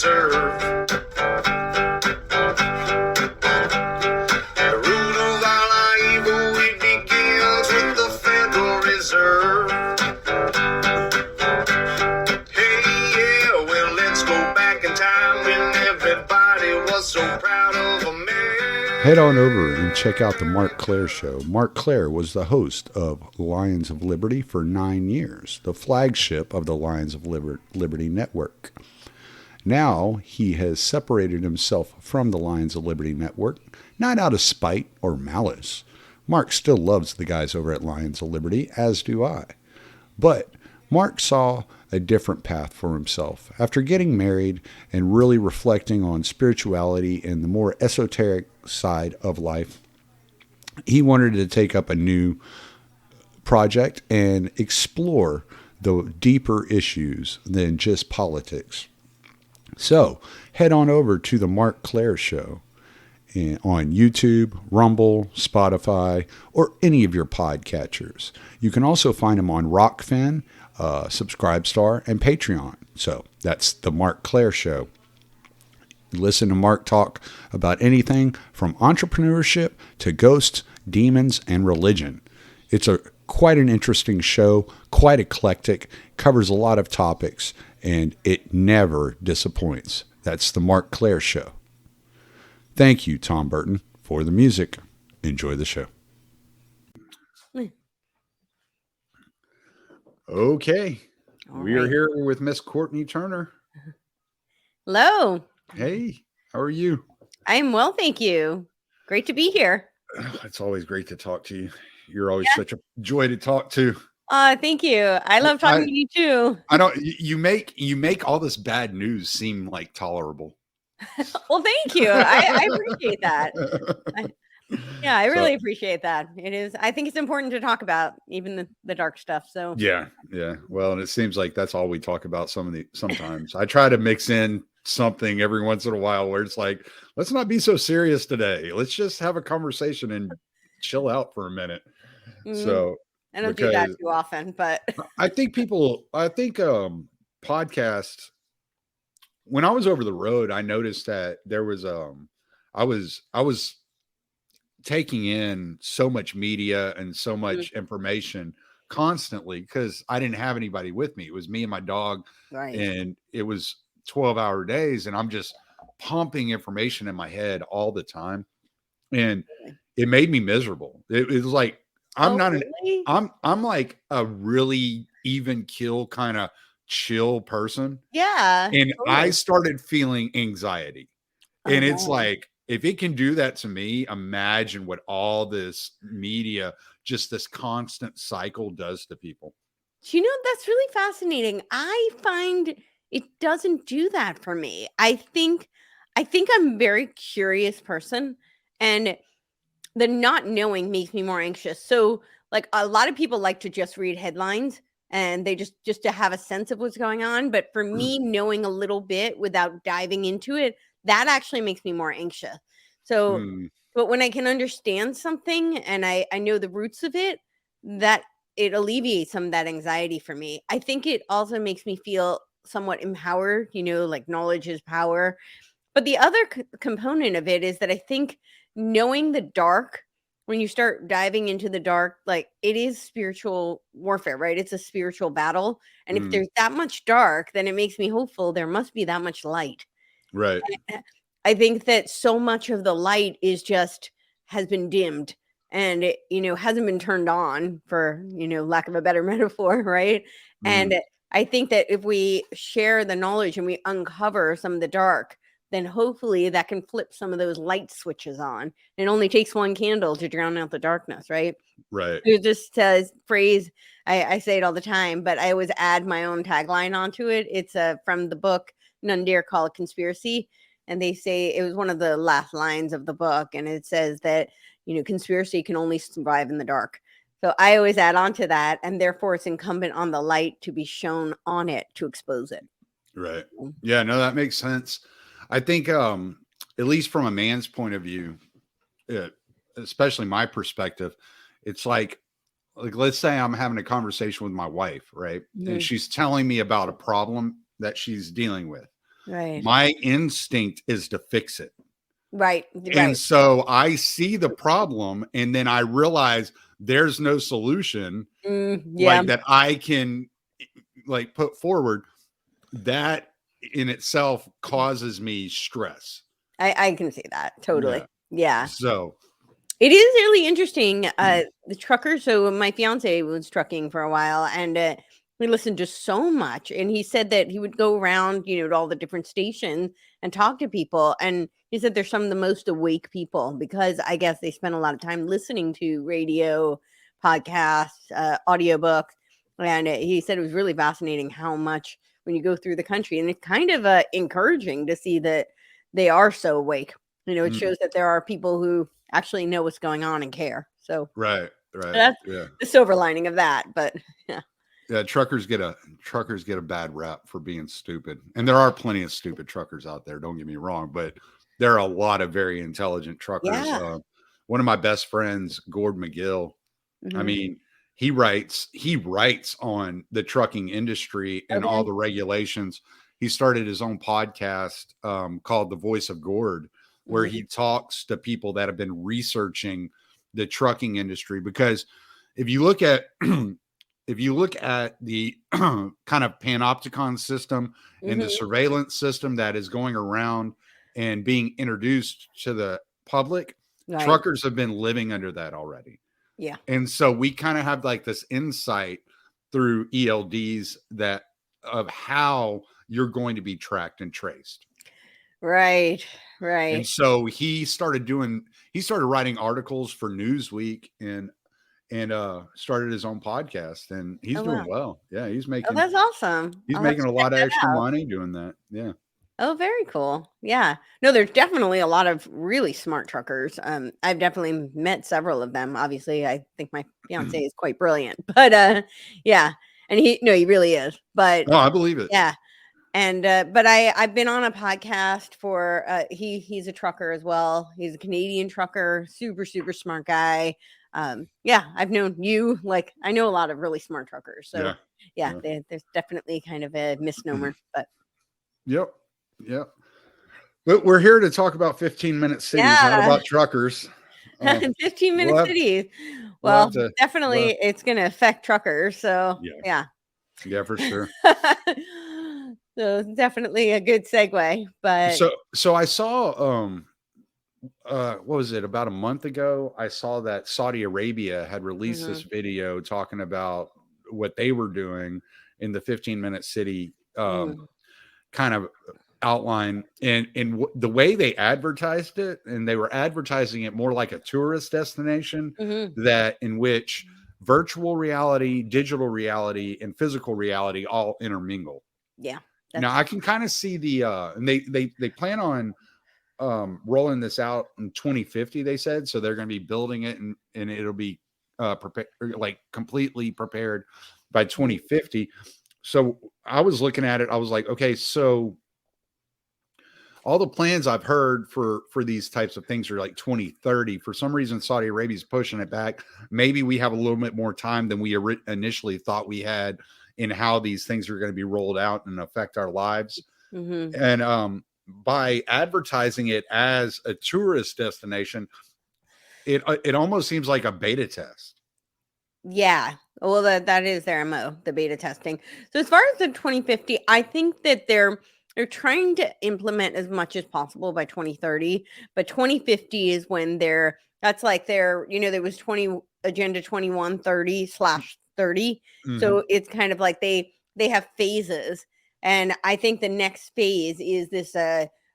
Reserve. The root of all our evil, it begins with the Federal Reserve. Hey, yeah, well, let's go back in time when everybody was so proud of a man. Head on over and check out the Marc Clair Show. Marc Clair was the host of Lions of Liberty for 9 years, the flagship of the Lions of Liberty Network. Now he has separated himself from the Lions of Liberty Network, not out of spite or malice. Marc still loves the guys over at Lions of Liberty, as do I. But Marc saw a different path for himself. After getting married and really reflecting on spirituality and the more esoteric side of life, he wanted to take up a new project and explore the deeper issues than just politics. So head on over to the Marc Clair Show on YouTube, Rumble, Spotify, or any of your podcatchers. You can also find him on Rockfin, Subscribestar, and Patreon. So that's the Marc Clair Show. Listen to Marc talk about anything from entrepreneurship to ghosts, demons, and religion. It's quite an interesting show, quite eclectic, covers a lot of topics, and it never disappoints. That's the Marc Clair Show. Thank you, Tom Burton, for the music. Enjoy the show. Okay. We are here with Miss Courtenay Turner. Hello. Hey, how are you? I am well, thank you. Great to be here. It's always great to talk to you. You're always such a joy to talk to. Thank you. I love talking to you too. I don't. You make all this bad news seem like tolerable. Well, thank you. I appreciate that. I really appreciate that. It is. I think it's important to talk about even the dark stuff. So yeah. Well, and it seems like that's all we talk about. Sometimes I try to mix in something every once in a while where it's like, let's not be so serious today. Let's just have a conversation and chill out for a minute. Mm-hmm. So I don't do that too often, but I think podcasts. When I was over the road, I noticed that there was I was taking in so much media and so much information constantly because I didn't have anybody with me. It was me and my dog, right? And it was 12-hour days, and I'm just pumping information in my head all the time, and it made me miserable. It was like I'm like a really even kill kind of chill person. Yeah. And totally. I started feeling anxiety. And it's like, if it can do that to me, imagine what all this media, just this constant cycle does to people. That's really fascinating. I find it doesn't do that for me. I think I'm a very curious person, and the not knowing makes me more anxious. So like a lot of people like to just read headlines and they just to have a sense of what's going on. But for me, knowing a little bit without diving into it, that actually makes me more anxious. So, but when I can understand something and I know the roots of it, that it alleviates some of that anxiety for me. I think it also makes me feel somewhat empowered, like knowledge is power. But the other component of it is that I think knowing the dark, when you start diving into the dark, like it is spiritual warfare, right? It's a spiritual battle. And if there's that much dark, then it makes me hopeful there must be that much light. Right. And I think that so much of the light has been dimmed and it, hasn't been turned on, for, lack of a better metaphor, right? And I think that if we share the knowledge and we uncover some of the dark, then hopefully that can flip some of those light switches on. It only takes one candle to drown out the darkness, right? Right. There's this phrase, I say it all the time, but I always add my own tagline onto it. It's from the book None Dare Call It Conspiracy. And they say, it was one of the last lines of the book. And it says that, conspiracy can only survive in the dark. So I always add on to that. And therefore it's incumbent on the light to be shown on it to expose it. Right. Yeah, no, that makes sense. I think, at least from a man's point of view, especially my perspective, it's like, let's say I'm having a conversation with my wife, right? And she's telling me about a problem that she's dealing with. Right. My instinct is to fix it. Right. And so I see the problem, and then I realize there's no solution Yeah. like that I can like put forward. That in itself causes me stress. I can see that. Totally. Yeah. So It is really interesting. The trucker. So my fiance was trucking for a while, and we listened to so much. And he said that he would go around, to all the different stations and talk to people. And he said they're some of the most awake people because I guess they spend a lot of time listening to radio, podcasts, audiobooks. And he said it was really fascinating how much when you go through the country, and it's kind of encouraging to see that they are so awake. It shows that there are people who actually know what's going on and care. So right. that's the silver lining of that. But yeah, truckers get a bad rap for being stupid, and there are plenty of stupid truckers out there. Don't get me wrong, but there are a lot of very intelligent truckers. Yeah. One of my best friends, Gord McGill. I mean, he writes on the trucking industry and all the regulations. He started his own podcast called The Voice of Gord, where he talks to people that have been researching the trucking industry. Because if you look at the kind of panopticon system and the surveillance system that is going around and being introduced to the public, truckers have been living under that already. Yeah. And so we kind of have like this insight through ELDs of how you're going to be tracked and traced. Right. And so he started writing articles for Newsweek and started his own podcast, and he's doing well. Yeah, he's making. Oh, that's awesome. He's making a lot of extra money doing that. Yeah. Oh, very cool. Yeah. No, there's definitely a lot of really smart truckers. I've definitely met several of them. Obviously, I think my fiance is quite brilliant, but yeah. And he really is. But I believe it. Yeah. And but I've been on a podcast for he's a trucker as well. He's a Canadian trucker, super, super smart guy. Yeah, I've known you, like I know a lot of really smart truckers. So yeah. There's definitely kind of a misnomer, but Yep. But we're here to talk about 15-minute cities, not about truckers. 15-minute cities. Well, definitely it's going to affect truckers. So yeah, for sure. So definitely a good segue. But so I saw what was it, about a month ago? I saw that Saudi Arabia had released this video talking about what they were doing in the 15-minute city kind of outline, and the way they advertised it, and they were advertising it more like a tourist destination that in which virtual reality, digital reality, and physical reality all intermingle. Yeah. Now I can kind of see the and they plan on rolling this out in 2050, they said. So they're going to be building it and it'll be completely prepared by 2050. So I was looking at it, I was like, okay, so all the plans I've heard for these types of things are like 2030. For some reason, Saudi Arabia is pushing it back. Maybe we have a little bit more time than we initially thought we had in how these things are going to be rolled out and affect our lives. And by advertising it as a tourist destination, it almost seems like a beta test. Yeah. Well, that is their MO, the beta testing. So as far as the 2050, I think that they're trying to implement as much as possible by 2030, but 2050 is when that's like there was Agenda 2130/30. So it's kind of like they have phases. And I think the next phase is this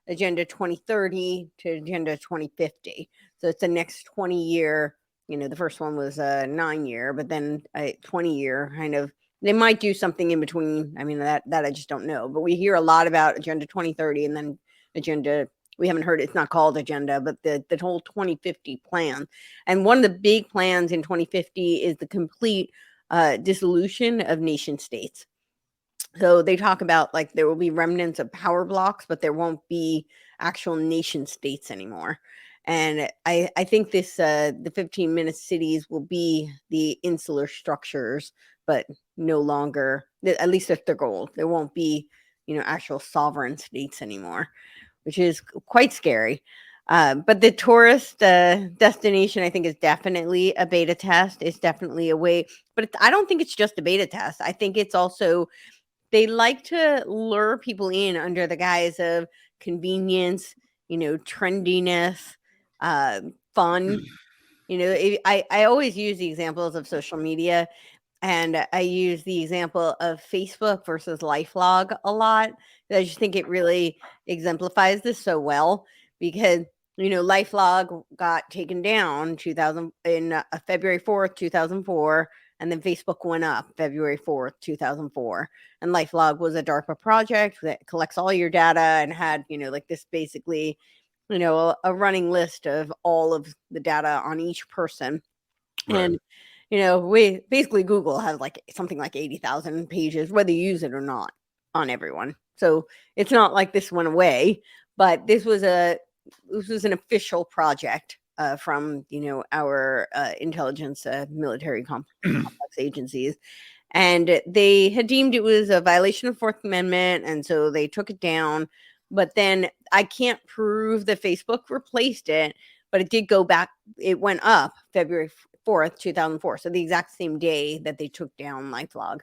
Agenda 2030 to Agenda 2050. So it's the next 20-year, the first one was a 9-year, but then a 20-year kind of. They might do something in between. I mean, that I just don't know. But we hear a lot about Agenda 2030 and then Agenda. We haven't heard it's not called Agenda, but the whole 2050 plan. And one of the big plans in 2050 is the complete dissolution of nation states. So they talk about like there will be remnants of power blocks, but there won't be actual nation states anymore. And I think this the 15-minute cities will be the insular structures, but no longer, at least that's their goal. There won't be, actual sovereign states anymore, which is quite scary. But the tourist destination, I think, is definitely a beta test. It's definitely a way, but I don't think it's just a beta test. I think it's also, they like to lure people in under the guise of convenience, trendiness, fun. I always use the examples of social media, and I use the example of Facebook versus LifeLog a lot. I just think it really exemplifies this so well, because LifeLog got taken down February 4th, 2004, and then Facebook went up February 4th, 2004. And LifeLog was a DARPA project that collects all your data and had like this basically a running list of all of the data on each person. Right. And we basically, Google has like something like 80,000 pages, whether you use it or not, on everyone. So it's not like this went away, but this was an official project from our intelligence military complex agencies, and they had deemed it was a violation of Fourth Amendment, and so they took it down. But then I can't prove that Facebook replaced it, but it did go back. It went up February 4th, 2004. So the exact same day that they took down LifeLog.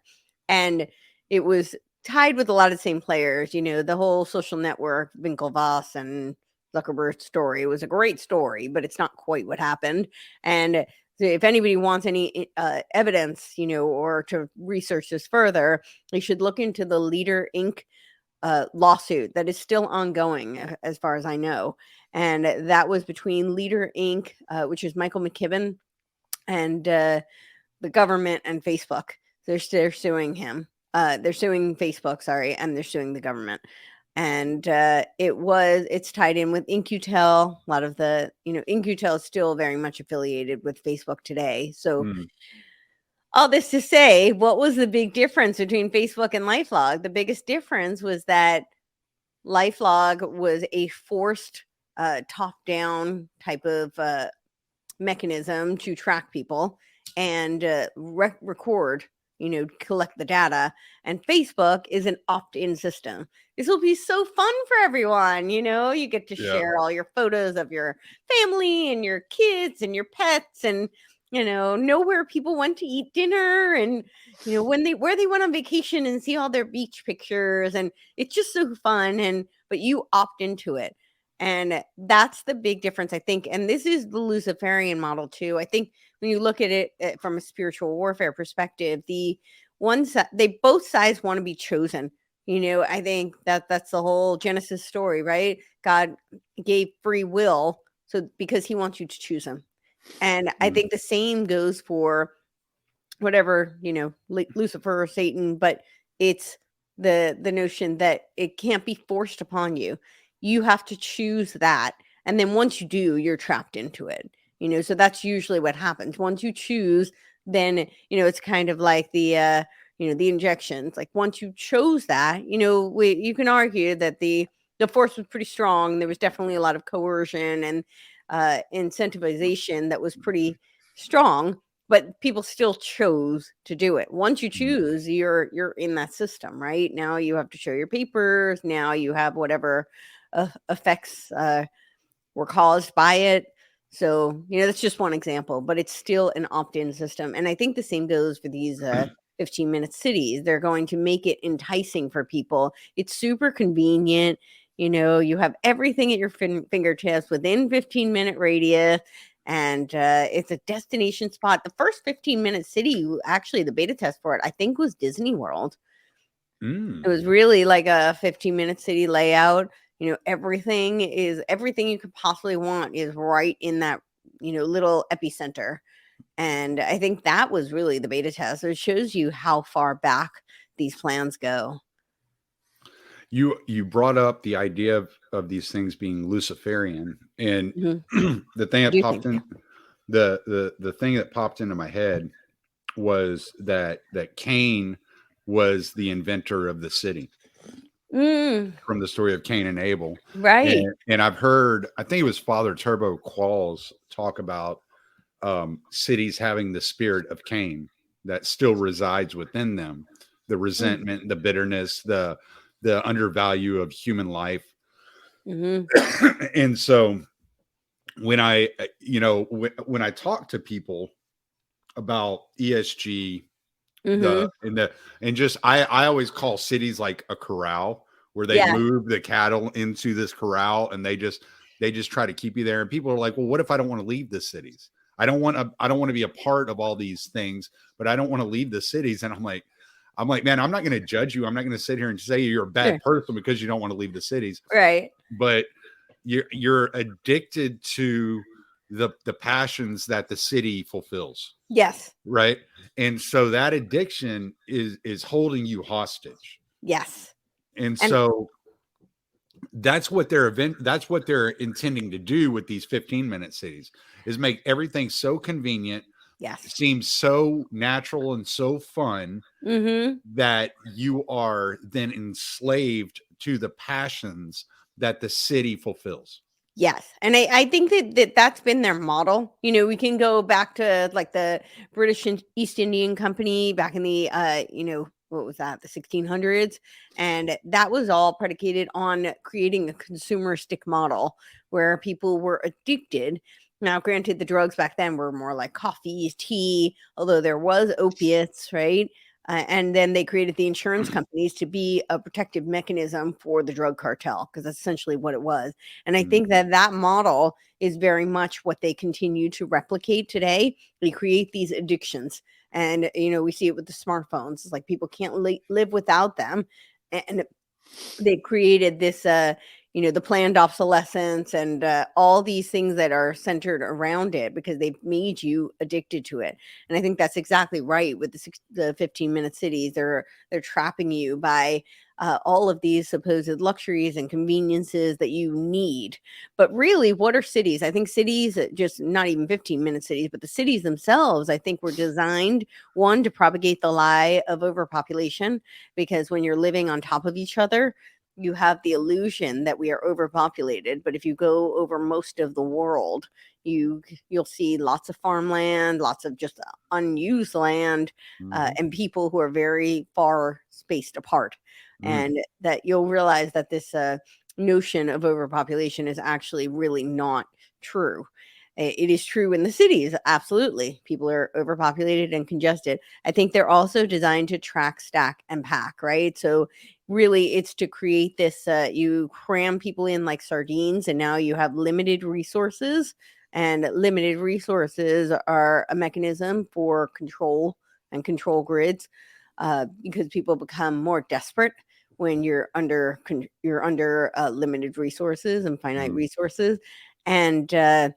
And it was tied with a lot of the same players. The whole social network, Winklevoss and Zuckerberg story was a great story, but it's not quite what happened. And if anybody wants any evidence, or to research this further, they should look into the Leader Inc. Lawsuit that is still ongoing, as far as I know. And that was between Leader Inc., which is Michael McKibben, and the government and Facebook. They're suing him. They're suing Facebook, sorry, and they're suing the government. And it's tied in with In-Q-Tel. A lot of the, In-Q-Tel is still very much affiliated with Facebook today. So all this to say, what was the big difference between Facebook and LifeLog? The biggest difference was that LifeLog was a forced top-down type of mechanism to track people and record, collect the data. And Facebook is an opt-in system. This will be so fun for everyone. You get to share all your photos of your family and your kids and your pets, and know where people went to eat dinner, and where they went on vacation, and see all their beach pictures. And it's just so fun. But you opt into it. And that's the big difference, I think. And this is the Luciferian model too. I think when you look at it from a spiritual warfare perspective, they both sides want to be chosen. I think that's the whole Genesis story, right? God gave free will, so because he wants you to choose him. And I think the same goes for whatever, Lucifer or Satan, but it's the notion that it can't be forced upon you. You have to choose that. And then once you do, you're trapped into it. So that's usually what happens. Once you choose, then, it's kind of like the injections. Like once you chose that, you can argue that the force was pretty strong. There was definitely a lot of coercion and incentivization that was pretty strong, but people still chose to do it. Once you choose, you're in that system, right? Now you have to show your papers. Now you have whatever effects were caused by it. So, that's just one example, but it's still an opt-in system. And I think the same goes for these 15-minute cities. They're going to make it enticing for people. It's super convenient. You have everything at your fingertips within 15-minute radius. And it's a destination spot. The first 15-minute city, actually, the beta test for it, I think, was Disney World. It was really like a 15-minute city layout. Everything you could possibly want is right in that, little epicenter. And I think that was really the beta test. So it shows you how far back these plans go. You brought up the idea of these things being Luciferian, and the thing that popped in, the thing that popped into my head was that Cain was the inventor of the city. From the story of Cain and Abel. Right. And I've heard, I think it was Father Turbo Qualls talk about cities having the spirit of Cain that still resides within them. The resentment, the bitterness, the the undervalue of human life. Mm-hmm. And so when I, when I talk to people about ESG, Mm-hmm. I always call cities like a corral where they Yeah. move the cattle into this corral, and they just try to keep you there. And people are like, well, what if I don't want to leave the cities? I don't want to be a part of all these things, but I don't want to leave the cities. And I'm like, man, I'm not going to judge you. I'm not going to sit here and say you're a bad Sure. person because you don't want to leave the cities. Right. But you're addicted to the passions that the city fulfills. Yes. Right. And so that addiction is holding you hostage. Yes. And And so that's what they're intending to do with these 15-minute cities, is make everything so convenient, yes. seems so natural and so fun, Mm-hmm. that you are then enslaved to the passions that the city fulfills. Yes. And I think that's been their model. We can go back to like the British East Indian Company back in the, what was that? The 1600s. And that was all predicated on creating a consumeristic model where people were addicted. Now, granted, the drugs back then were more like coffee, tea, although there was opiates, right? And then they created the insurance companies to be a protective mechanism for the drug cartel, because that's essentially what it was. And I think that model is very much what they continue to replicate today. They create these addictions. And, we see it with the smartphones. It's like people can't live without them. And they created this, the planned obsolescence and all these things that are centered around it because they've made you addicted to it. And I think that's exactly right with the 15-minute cities. They're trapping you by all of these supposed luxuries and conveniences that you need. But really, what are cities? I think cities, just not even 15-minute cities, but the cities themselves, I think were designed, one, to propagate the lie of overpopulation, because when you're living on top of each other, you have the illusion that we are overpopulated. But if you go over most of the world, you'll see lots of farmland, lots of just unused land, and people who are very far spaced apart. And that you'll realize that this notion of overpopulation is actually really not true. It is true in the cities. Absolutely. People are overpopulated and congested. I think they're also designed to track, stack, and pack, right? So really it's to create this, you cram people in like sardines, and now you have limited resources, and limited resources are a mechanism for control and control grids, because people become more desperate when you're under limited resources and finite resources. And the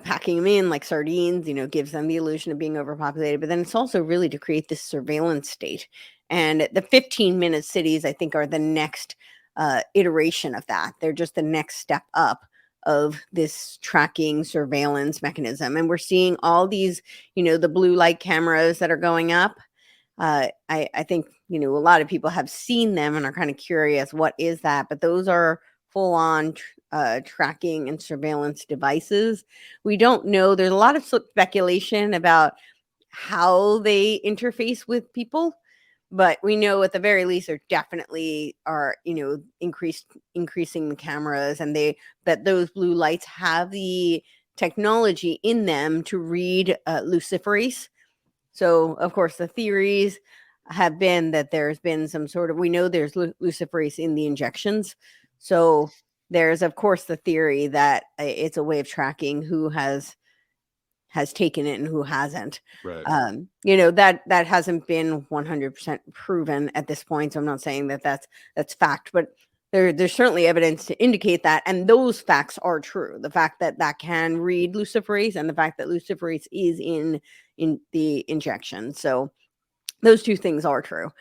packing them in like sardines, gives them the illusion of being overpopulated. But then it's also really to create this surveillance state. And the 15-minute cities, I think, are the next iteration of that. They're just the next step up of this tracking surveillance mechanism. And we're seeing all these, the blue light cameras that are going up. I think, a lot of people have seen them and are kind of curious, what is that? But those are full on tracking and surveillance devices. We don't know. There's a lot of speculation about how they interface with people, but we know at the very least there definitely are, increasing the cameras, and that those blue lights have the technology in them to read luciferase. So, of course, the theories have been that there's been some sort of, we know there's luciferase in the injections. So there's, of course, the theory that it's a way of tracking who has taken it and who hasn't. Right. That hasn't been 100% proven at this point. So I'm not saying that that's fact, but there's certainly evidence to indicate that. And those facts are true. The fact that can read luciferase, and the fact that luciferase is in the injection. So those two things are true.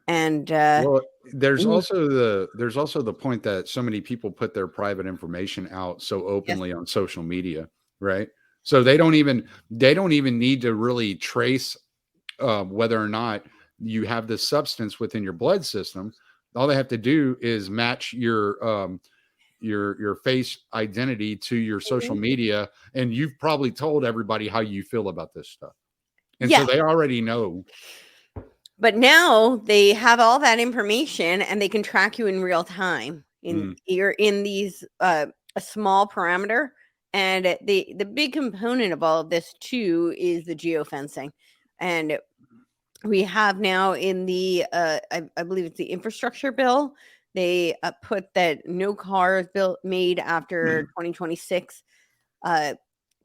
And well, there's also the point that so many people put their private information out so openly on social media, right? So they don't even need to really trace whether or not you have this substance within your blood system. All they have to do is match your face identity to your social media, and you've probably told everybody how you feel about this stuff. And so they already know But now they have all that information and they can track you in real time. You're in these a small parameter, and the big component of all of this too is the geofencing. And we have now in the I believe it's the infrastructure bill, they put that no cars made after 2026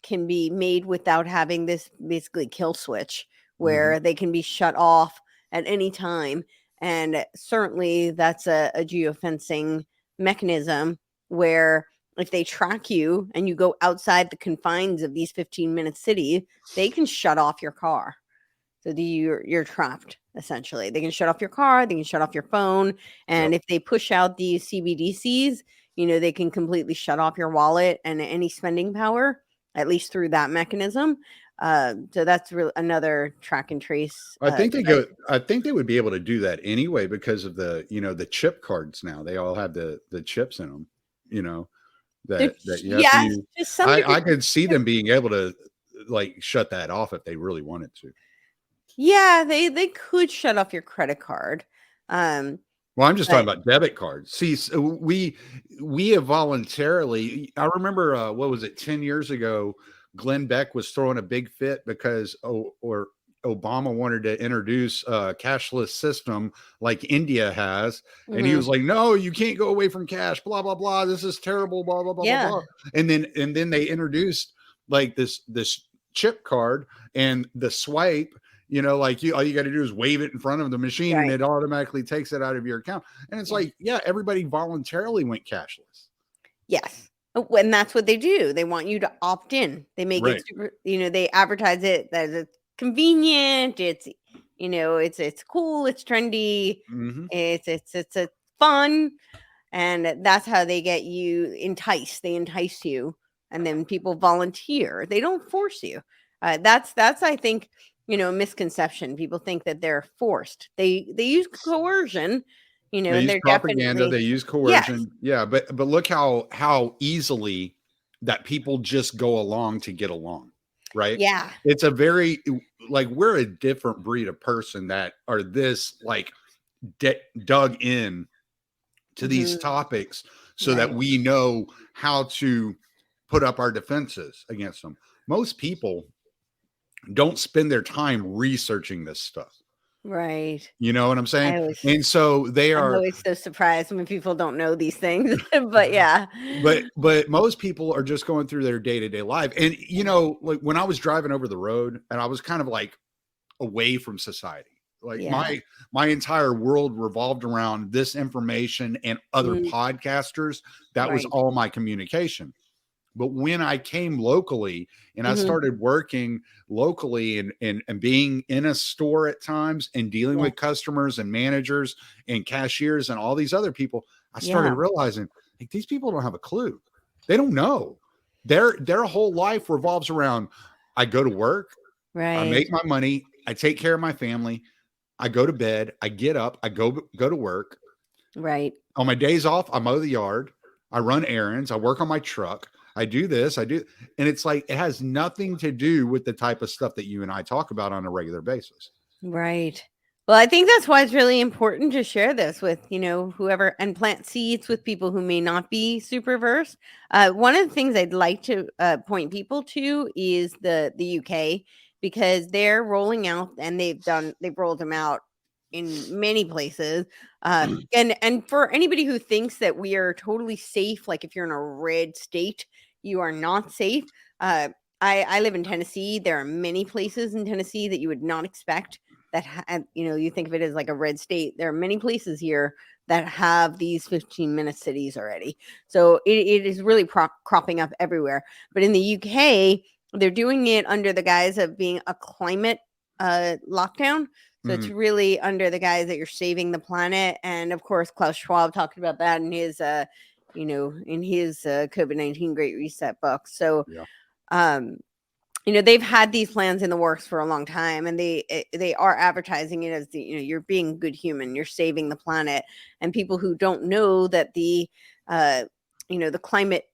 can be made without having this basically kill switch where they can be shut off at any time. And certainly that's a geofencing mechanism where if they track you and you go outside the confines of these 15-minute cities, they can shut off your car. So you're trapped, essentially. They can shut off your car, they can shut off your phone. And if they push out these CBDCs, they can completely shut off your wallet and any spending power, at least through that mechanism. So that's really another track and trace. I think they would be able to do that anyway because of the chip cards now. They all have the chips in them, that you have to use. I could see them being able to like shut that off if they really wanted to. Yeah, they could shut off your credit card. Well, I'm just talking about debit cards. See, so we have voluntarily. I remember what was it 10 years ago? Glenn Beck was throwing a big fit because Obama wanted to introduce a cashless system like India has, and he was like, "No, you can't go away from cash. Blah blah blah. This is terrible. Blah blah blah blah blah." And then they introduced like this chip card and the swipe. Like all you got to do is wave it in front of the machine and it automatically takes it out of your account. And it's like, everybody voluntarily went cashless. Yes. And that's what they do. They want you to opt in. They make it super, they advertise it as it's convenient. It's, it's cool. It's trendy. It's fun. And that's how they get you enticed. They entice you. And then people volunteer. They don't force you. That's I think, a misconception. People think that they're forced. They use coercion, they use propaganda, they use coercion. Yes. But look how easily that people just go along to get along, right? Yeah. It's a very like we're a different breed of person that are this like dug in to these topics so that we know how to put up our defenses against them. Most people don't spend their time researching this stuff. Right. You know what I'm saying? And so I'm always so surprised when people don't know these things. But yeah. But most people are just going through their day-to-day life. And like when I was driving over the road and I was kind of like away from society, like my entire world revolved around this information and other podcasters. That was all my communication. But when I came locally and I started working locally and being in a store at times and dealing with customers and managers and cashiers and all these other people, I started realizing like these people don't have a clue. They don't know. Their whole life revolves around I go to work, I make my money, I take care of my family, I go to bed, I get up, I go to work. Right. On my days off, I mow the yard, I run errands, I work on my truck. I do this, and it's like, it has nothing to do with the type of stuff that you and I talk about on a regular basis. Right. Well, I think that's why it's really important to share this with, whoever, and plant seeds with people who may not be super versed. One of the things I'd like to point people to is the UK, because they're rolling out, and they've rolled them out in many places. And for anybody who thinks that we are totally safe, like if you're in a red state, you are not safe. I live in Tennessee. There are many places in Tennessee that you would not expect that you think of it as like a red state. There are many places here that have these 15-minute cities already. So it is really cropping up everywhere. But in the UK, they're doing it under the guise of being a climate lockdown. So it's really under the guise that you're saving the planet. And of course, Klaus Schwab talked about that in his, COVID-19 Great Reset book. So, they've had these plans in the works for a long time, and they are advertising it as you're being a good human, you're saving the planet. And people who don't know that the climate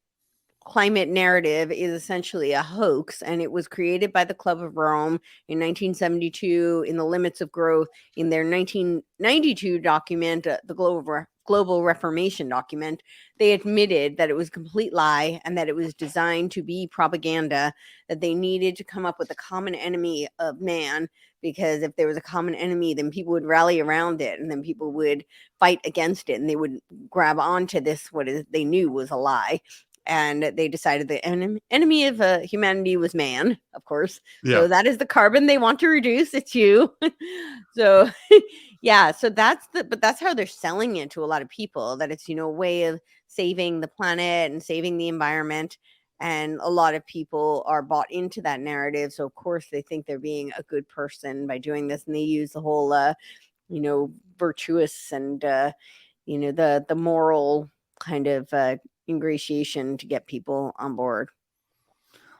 climate narrative is essentially a hoax, and it was created by the Club of Rome in 1972 in the Limits of Growth. In their 1992 document, the Global Reformation document, they admitted that it was a complete lie and that it was designed to be propaganda, that they needed to come up with a common enemy of man, because if there was a common enemy, then people would rally around it, and then people would fight against it, and they would grab onto this, they knew was a lie. And they decided the enemy of humanity was man, of course. Yeah. So that is the carbon they want to reduce. It's you. So yeah, so that's how they're selling it to a lot of people, that it's, a way of saving the planet and saving the environment. And a lot of people are bought into that narrative. So of course they think they're being a good person by doing this. And they use the whole, virtuous and, the moral kind of ingratiation to get people on board.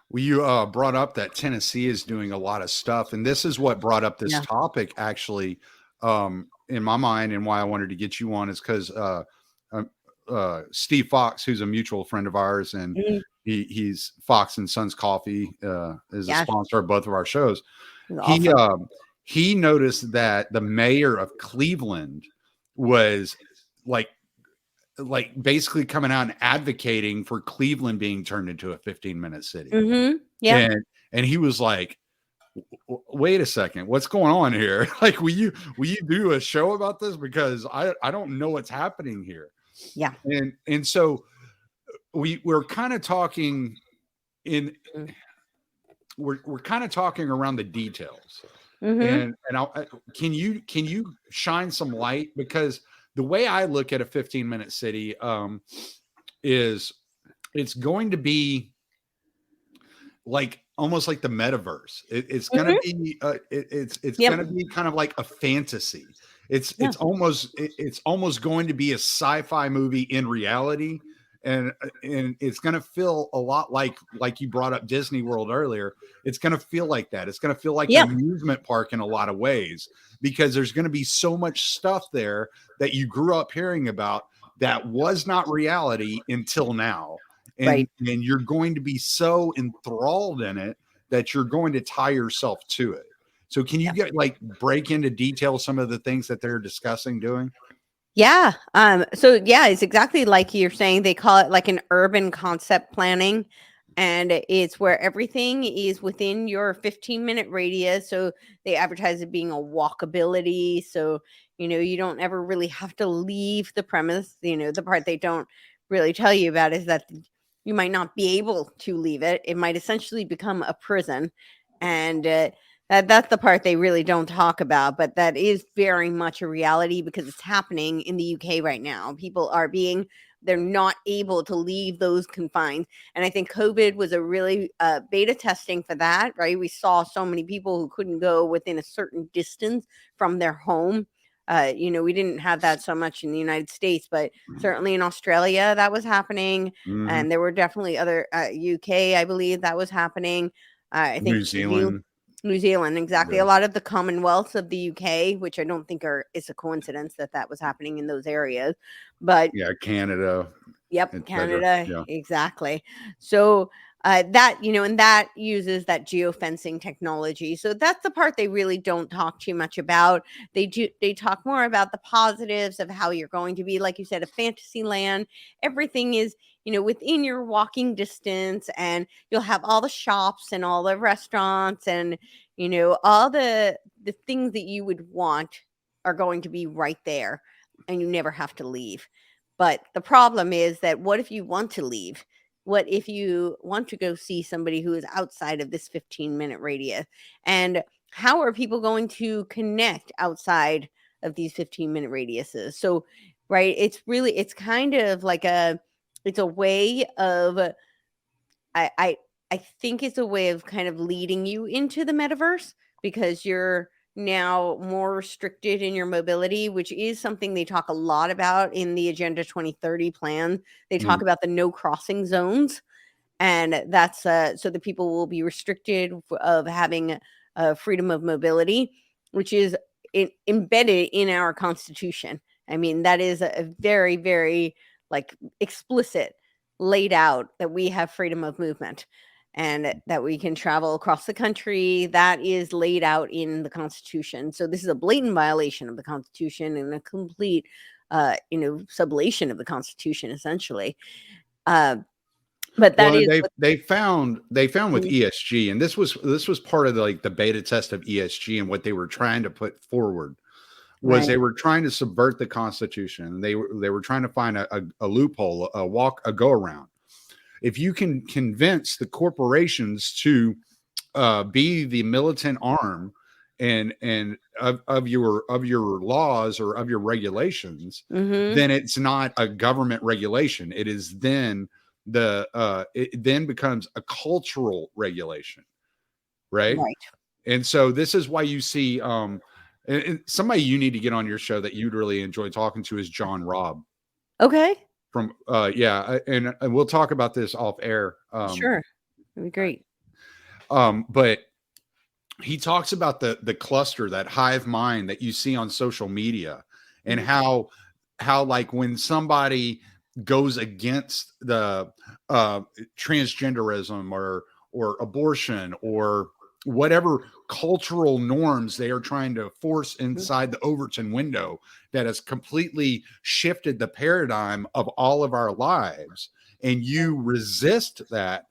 Well, you brought up that Tennessee is doing a lot of stuff. And this is what brought up this topic, actually, in my mind, and why I wanted to get you on is because Steve Fox, who's a mutual friend of ours, and he's Fox and Sons Coffee, is a sponsor of both of our shows. Awesome. He noticed that the mayor of Cleveland was like basically coming out and advocating for Cleveland being turned into a 15-minute city. Mm-hmm. Yeah. And he was like, wait a second, what's going on here? Like, will you do a show about this? Because I don't know what's happening here. Yeah. And so we're kind of talking we're kind of talking around the details. Mm-hmm. And can you shine some light? Because the way I look at a 15-minute city is it's going to be like almost like the metaverse. It's going to be it's going to be kind of like a fantasy. It's almost going to be a sci-fi movie in reality, and it's going to feel a lot like you brought up Disney World earlier. It's going to feel like that. It's going to feel like an amusement park in a lot of ways, because there's going to be so much stuff there that you grew up hearing about that was not reality until now. And you're going to be so enthralled in it that you're going to tie yourself to it. So can you break into detail some of the things that they're discussing doing? Yeah. It's exactly like you're saying. They call it like an urban concept planning. And it's where everything is within your 15-minute radius. So they advertise it being a walkability. So, you don't ever really have to leave the premise. The part they don't really tell you about is that you might not be able to leave it. It might essentially become a prison. And that's the part they really don't talk about. But that is very much a reality, because it's happening in the UK right now. People they're not able to leave those confines. And I think COVID was a really beta testing for that, right? We saw so many people who couldn't go within a certain distance from their home. We didn't have that so much in the United States, but certainly in Australia that was happening. Mm-hmm. And there were definitely other UK, I believe that was happening. I think New Zealand, exactly. Yeah. A lot of the Commonwealths of the UK, which I don't think it's a coincidence that was happening in those areas, but Canada. Yep, Canada, exactly. So that and that uses that geofencing technology. So that's the part they really don't talk too much about. They talk more about the positives of how you're going to be, like you said, a fantasy land. Everything is within your walking distance, and you'll have all the shops and all the restaurants, and all the things that you would want are going to be right there, and you never have to leave. But the problem is that what if you want to leave? What if you want to go see somebody who is outside of this 15-minute radius? And how are people going to connect outside of these 15-minute radiuses? So, right, it's kind of like it's a way of, I think it's a way of kind of leading you into the metaverse, because you're now more restricted in your mobility, which is something they talk a lot about in the Agenda 2030 plan. They talk about the no crossing zones, and that's so the people will be restricted of having freedom of mobility, which is embedded in our Constitution. I mean, that is a very, very explicit laid out that we have freedom of movement and that we can travel across the country. That is laid out in the Constitution. So this is a blatant violation of the Constitution and a complete, sublation of the Constitution, essentially. But that is they found with Mhm. ESG, and this was part of the beta test of ESG, and what they were trying to put forward was Right. they were trying to subvert the Constitution. They were trying to find a loophole, a go around. If you can convince the corporations to be the militant arm and of your laws or of your regulations, Mhm. then it's not a government regulation. It is then it then becomes a cultural regulation, right? Right. And so this is why you see and somebody you need to get on your show that you'd really enjoy talking to is John Robb Okay. from and we'll talk about this off air. Sure. That'd be great. But he talks about the cluster, that hive mind that you see on social media, and Mhm. how like when somebody goes against the transgenderism or abortion or whatever cultural norms they are trying to force inside the Overton window that has completely shifted the paradigm of all of our lives, and you resist that,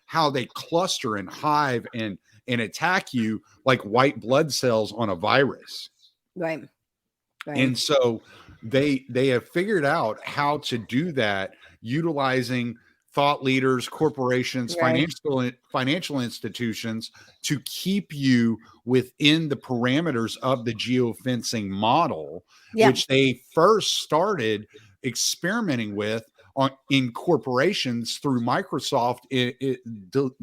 how they cluster and hive and attack you like white blood cells on a virus. Right. Right. And so they have figured out how to do that utilizing thought leaders, corporations, Right. financial institutions to keep you within the parameters of the geofencing model, Yeah. which they first started experimenting with in corporations through Microsoft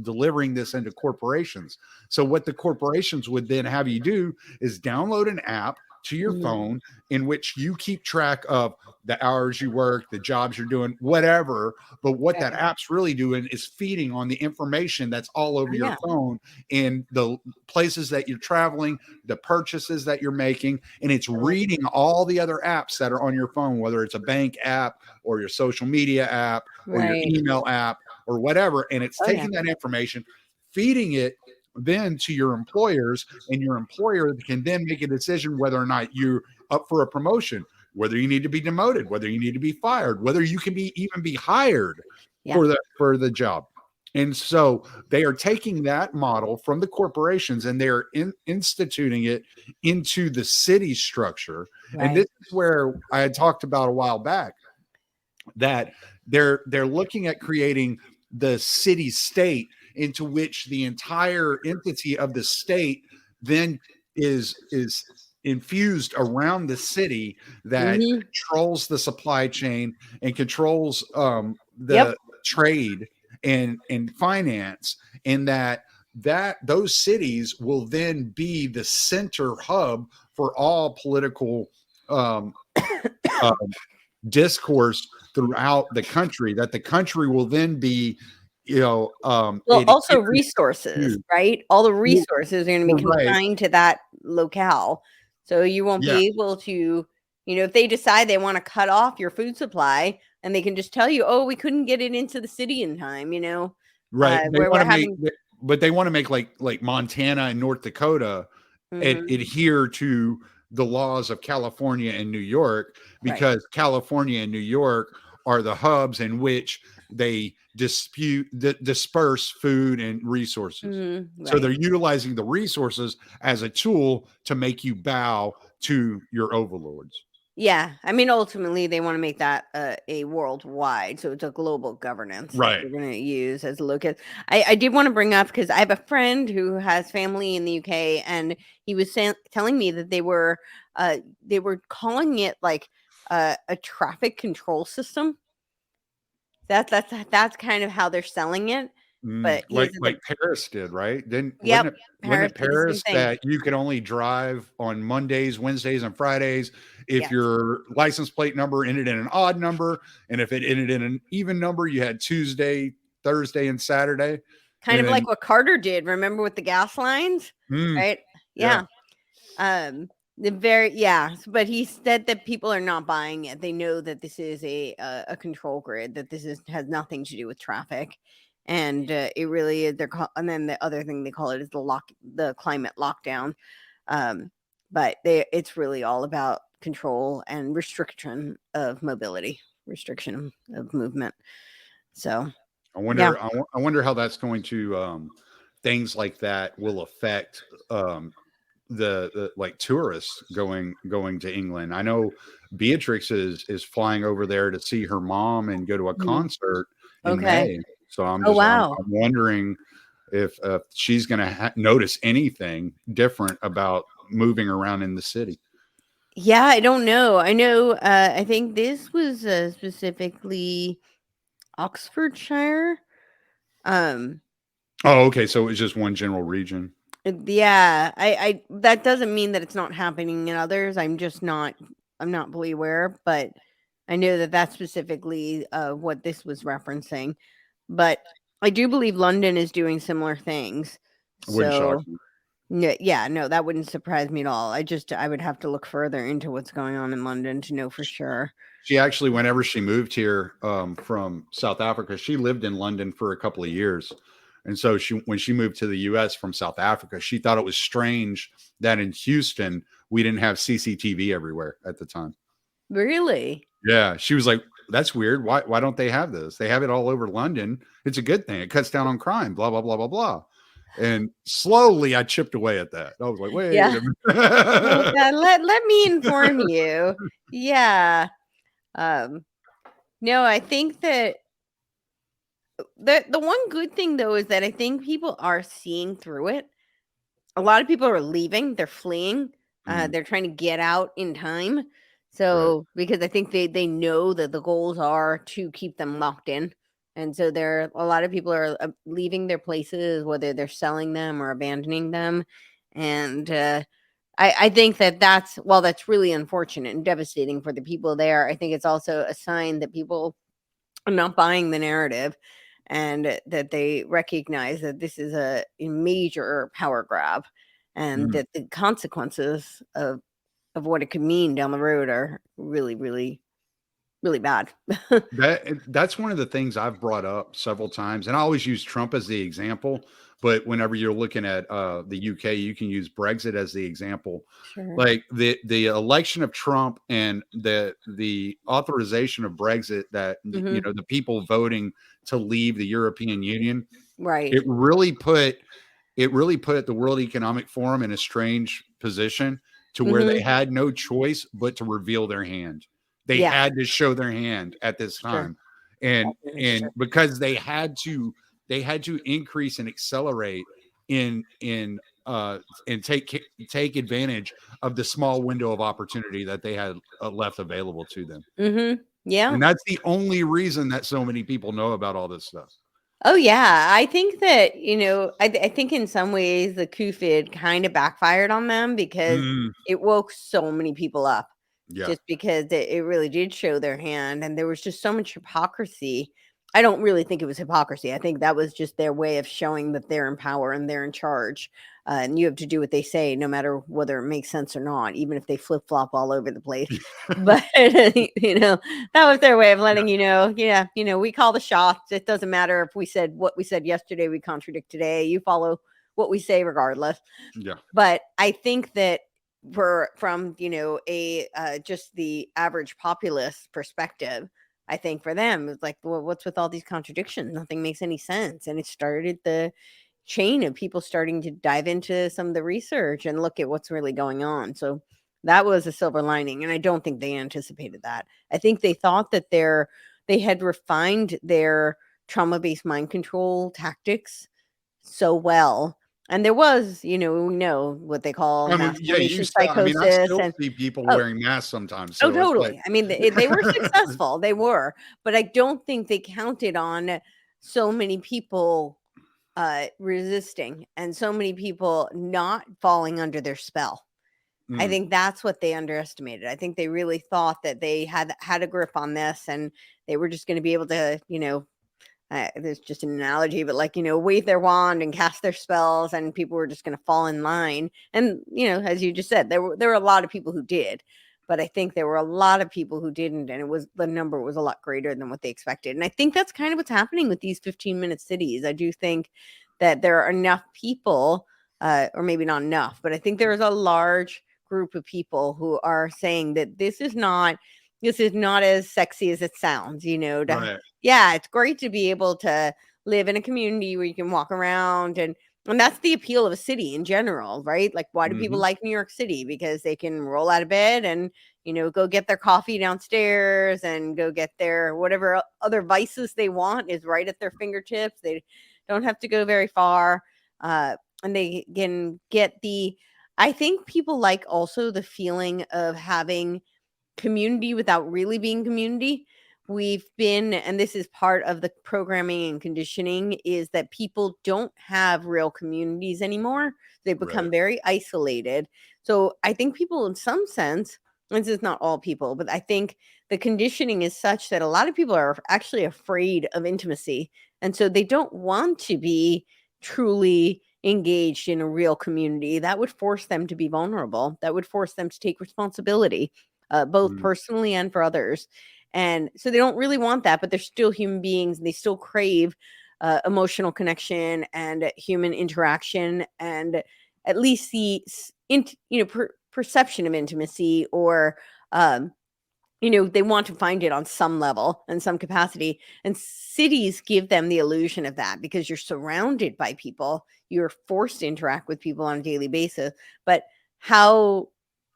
delivering this into corporations. So what the corporations would then have you do is download an app to your Mhm. phone in which you keep track of the hours you work, the jobs you're doing, whatever. But what that Right. app's really doing is feeding on the information that's all over Oh, your yeah. phone and the places that you're traveling, the purchases that you're making, and it's Right. reading all the other apps that are on your phone, whether it's a bank app or your social media app or your Right. email app or whatever. And it's Oh, yeah. taking that information, feeding it then to your employers, and your employer can then make a decision whether or not you're up for a promotion, whether you need to be demoted, whether you need to be fired, whether you can even be hired Yeah. for the job. And so they are taking that model from the corporations and they're instituting it into the city structure. And Right. this is where I had talked about a while back that they're looking at creating the city state, into which the entire entity of the state then is infused around the city that Mhm. controls the supply chain and controls Yep. the trade and finance, and that those cities will then be the center hub for all political um, uh, discourse throughout the country, that the country will then be Well, also adhered resources, to. right? All the Well, resources are gonna be well, right. confined to that locale. So you won't Yeah. be able to, if they decide they wanna cut off your food supply and they can just tell you, "Oh, we couldn't get it into the city in time," Right. They where want we're to make having but they want to make like Montana and North Dakota Mhm. adhere to the laws of California and New York, Right. because California and New York are the hubs in which they disperse food and resources. Mhm. So Right. they're utilizing the resources as a tool to make you bow to your overlords. Yeah, I mean, ultimately, they want to make that a worldwide, so it's a global governance that Right. they're going to use as a locus. I did want to bring up because I have a friend who has family in the UK, and he was telling me that they were calling it like a traffic control system. That's kind of how they're selling it. But he is Like Paris did, right? Then yep, wasn't Paris it did the same Paris thing. that you could only drive on Mondays, Wednesdays, and Fridays if Yes, your license plate number ended in an odd number, and if it ended in an even number, you had Tuesday, Thursday, and Saturday, kind and of then like what Carter did. Remember with the gas lines, right? yeah, Yeah. But he said that people are not buying it. They know that this is a control grid, that this has nothing to do with traffic, and it really is. And then the other thing they call it is the climate lockdown. But it's really all about control and restriction of mobility, restriction of movement. So I wonder. I wonder how that's going to things like that will affect the like tourists going to England. I know Beatrix is flying over there to see her mom and go to a concert in Okay. May. So I'm Wow. I'm wondering if she's going to notice anything different about moving around in the city. Yeah, I don't know. I know. I think this was specifically Oxfordshire. Um, Oh, okay. So it was just one general region. yeah, I that doesn't mean that it's not happening in others. I'm not fully aware, but I know that that's specifically what this was referencing. But I do believe London is doing similar things. Wouldn't shock So me. no, that wouldn't surprise me at all. I would have to look further into what's going on in London to know for sure. She actually, whenever she moved here from South Africa, she lived in London for a couple of years. And so when she moved to the US from South Africa, she thought it was strange that in Houston, we didn't have CCTV everywhere at the time. Really? Yeah. She was like, that's weird. Why don't they have this? They have it all over London. It's a good thing. It cuts down on crime, blah, blah, blah, blah, blah. And slowly I chipped away at that. I was like, wait Yeah. a minute. Let me inform you. Yeah. No, I think that the one good thing though is that I think people are seeing through it. A lot of people are leaving, they're fleeing, they're trying to get out in time. So because I think they know that the goals are to keep them locked in. And so a lot of people are leaving their places, whether they're selling them or abandoning them. And I think that's really unfortunate and devastating for the people there. I think it's also a sign that people are not buying the narrative and that they recognize that this is a major power grab and that the consequences of what it could mean down the road are really, really, really bad. That's one of the things I've brought up several times, and I always use Trump as the example. But whenever you're looking at the UK, you can use Brexit as the example. Sure. Like the election of Trump and the authorization of Brexit, that you know, the people voting to leave the European Union, Right. it really put the World Economic Forum in a strange position to where they had no choice but to reveal their hand. They had to show their hand at this time. And because they had to increase and accelerate in and take advantage of the small window of opportunity that they had left available to them. Yeah. And that's the only reason that so many people know about all this stuff. Oh yeah, I think that I think in some ways the COVID kind of backfired on them because it woke so many people up. Yeah. Just because it really did show their hand, and there was just so much hypocrisy. I don't really think it was hypocrisy. I think that was just their way of showing that they're in power and they're in charge. And you have to do what they say, no matter whether it makes sense or not, even if they flip flop all over the place. But that was their way of letting you know. Yeah, we call the shots. It doesn't matter if we said what we said yesterday, we contradict today. You follow what we say regardless. Yeah. But I think that from a just the average populace perspective, I think for them it's like, well, what's with all these contradictions? Nothing makes any sense. And it started the chain of people starting to dive into some of the research and look at what's really going on. So that was a silver lining, and I don't think they anticipated that. I think they thought that they had refined their trauma-based mind control tactics so well. And there was, we know what they call masturbation psychosis. I still see people wearing masks sometimes. So totally. I mean, they were successful. They were. But I don't think they counted on so many people resisting and so many people not falling under their spell. I think that's what they underestimated. I think they really thought that they had a grip on this and they were just going to be able to, there's just an analogy, but like, wave their wand and cast their spells, and people were just going to fall in line. And, as you just said, there were a lot of people who did, but I think there were a lot of people who didn't. And the number was a lot greater than what they expected. And I think that's kind of what's happening with these 15-minute cities. I do think that there are enough people, or maybe not enough, but I think there is a large group of people who are saying that this is not as sexy as it sounds, Right. yeah, it's great to be able to live in a community where you can walk around, and that's the appeal of a city in general, right? Like, why do people like New York City? Because they can roll out of bed and, go get their coffee downstairs and go get their whatever other vices they want is right at their fingertips. They don't have to go very far. And they can get I think people like also the feeling of having community without really being community. And this is part of the programming and conditioning, is that people don't have real communities anymore. They become very isolated. So I think people, in some sense, this is not all people, but I think the conditioning is such that a lot of people are actually afraid of intimacy. And so they don't want to be truly engaged in a real community. That would force them to be vulnerable. That would force them to take responsibility, both personally and for others. And so they don't really want that, but they're still human beings, and they still crave emotional connection and human interaction, and at least the perception of intimacy, or they want to find it on some level and some capacity. And cities give them the illusion of that, because you're surrounded by people, you're forced to interact with people on a daily basis. But how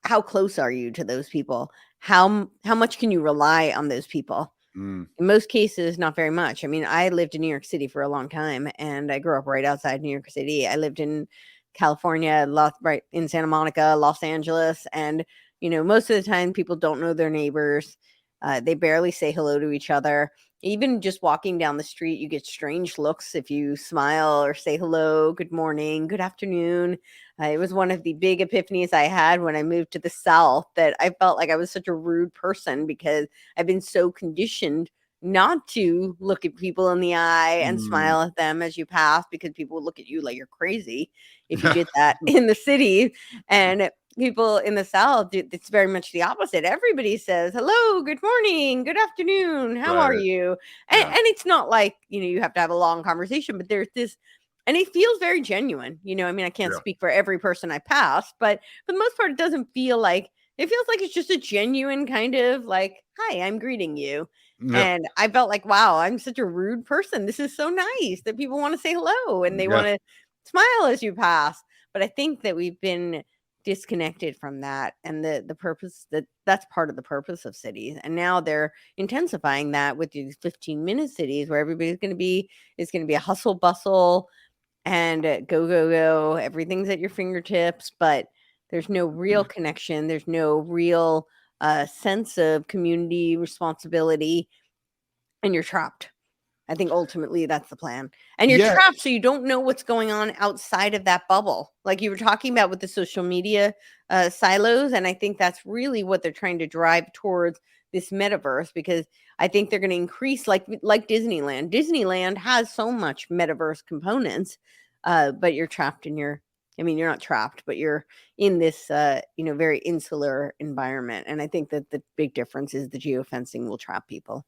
close are you to those people? How much can you rely on those people? In most cases, not very much. I mean, I lived in New York City for a long time, and I grew up right outside New York City. I lived in California, right in Santa Monica, Los Angeles, and most of the time people don't know their neighbors. They barely say hello to each other. Even just walking down the street, you get strange looks if you smile or say hello, good morning, good afternoon. It was one of the big epiphanies I had when I moved to the South, that I felt like I was such a rude person, because I've been so conditioned not to look at people in the eye and smile at them as you pass, because people would look at you like you're crazy if you did that in the city. And people in the South, it's very much the opposite. Everybody says, hello, good morning, good afternoon, how are you? And it's not like, you have to have a long conversation, but there's this, and it feels very genuine. I mean, I can't speak for every person I pass, but for the most part, it doesn't feel like, it feels like it's just a genuine kind of like, hi, I'm greeting you. And I felt like, wow, I'm such a rude person. This is so nice that people want to say hello and they want to smile as you pass. But I think that we've been disconnected from that, and the purpose, that's part of the purpose of cities. And now they're intensifying that with these 15-minute cities, where everybody's going to be a hustle bustle and go. Everything's at your fingertips, but there's no real connection. There's no real sense of community responsibility, and you're trapped. I think ultimately that's the plan. And you're trapped, so you don't know what's going on outside of that bubble. Like you were talking about with the social media silos. And I think that's really what they're trying to drive towards this metaverse, because I think they're going to increase like Disneyland. Disneyland has so much metaverse components, but you're trapped in you're not trapped, but you're in this, very insular environment. And I think that the big difference is the geofencing will trap people.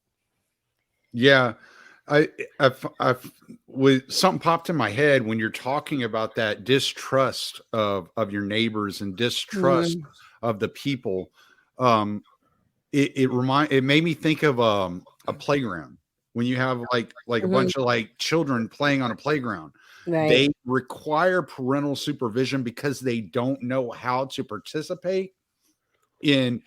Yeah. With something popped in my head when you're talking about that distrust of your neighbors and distrust of the people. It made me think of a playground. When you have like a bunch of like children playing on a playground, they require parental supervision because they don't know how to participate in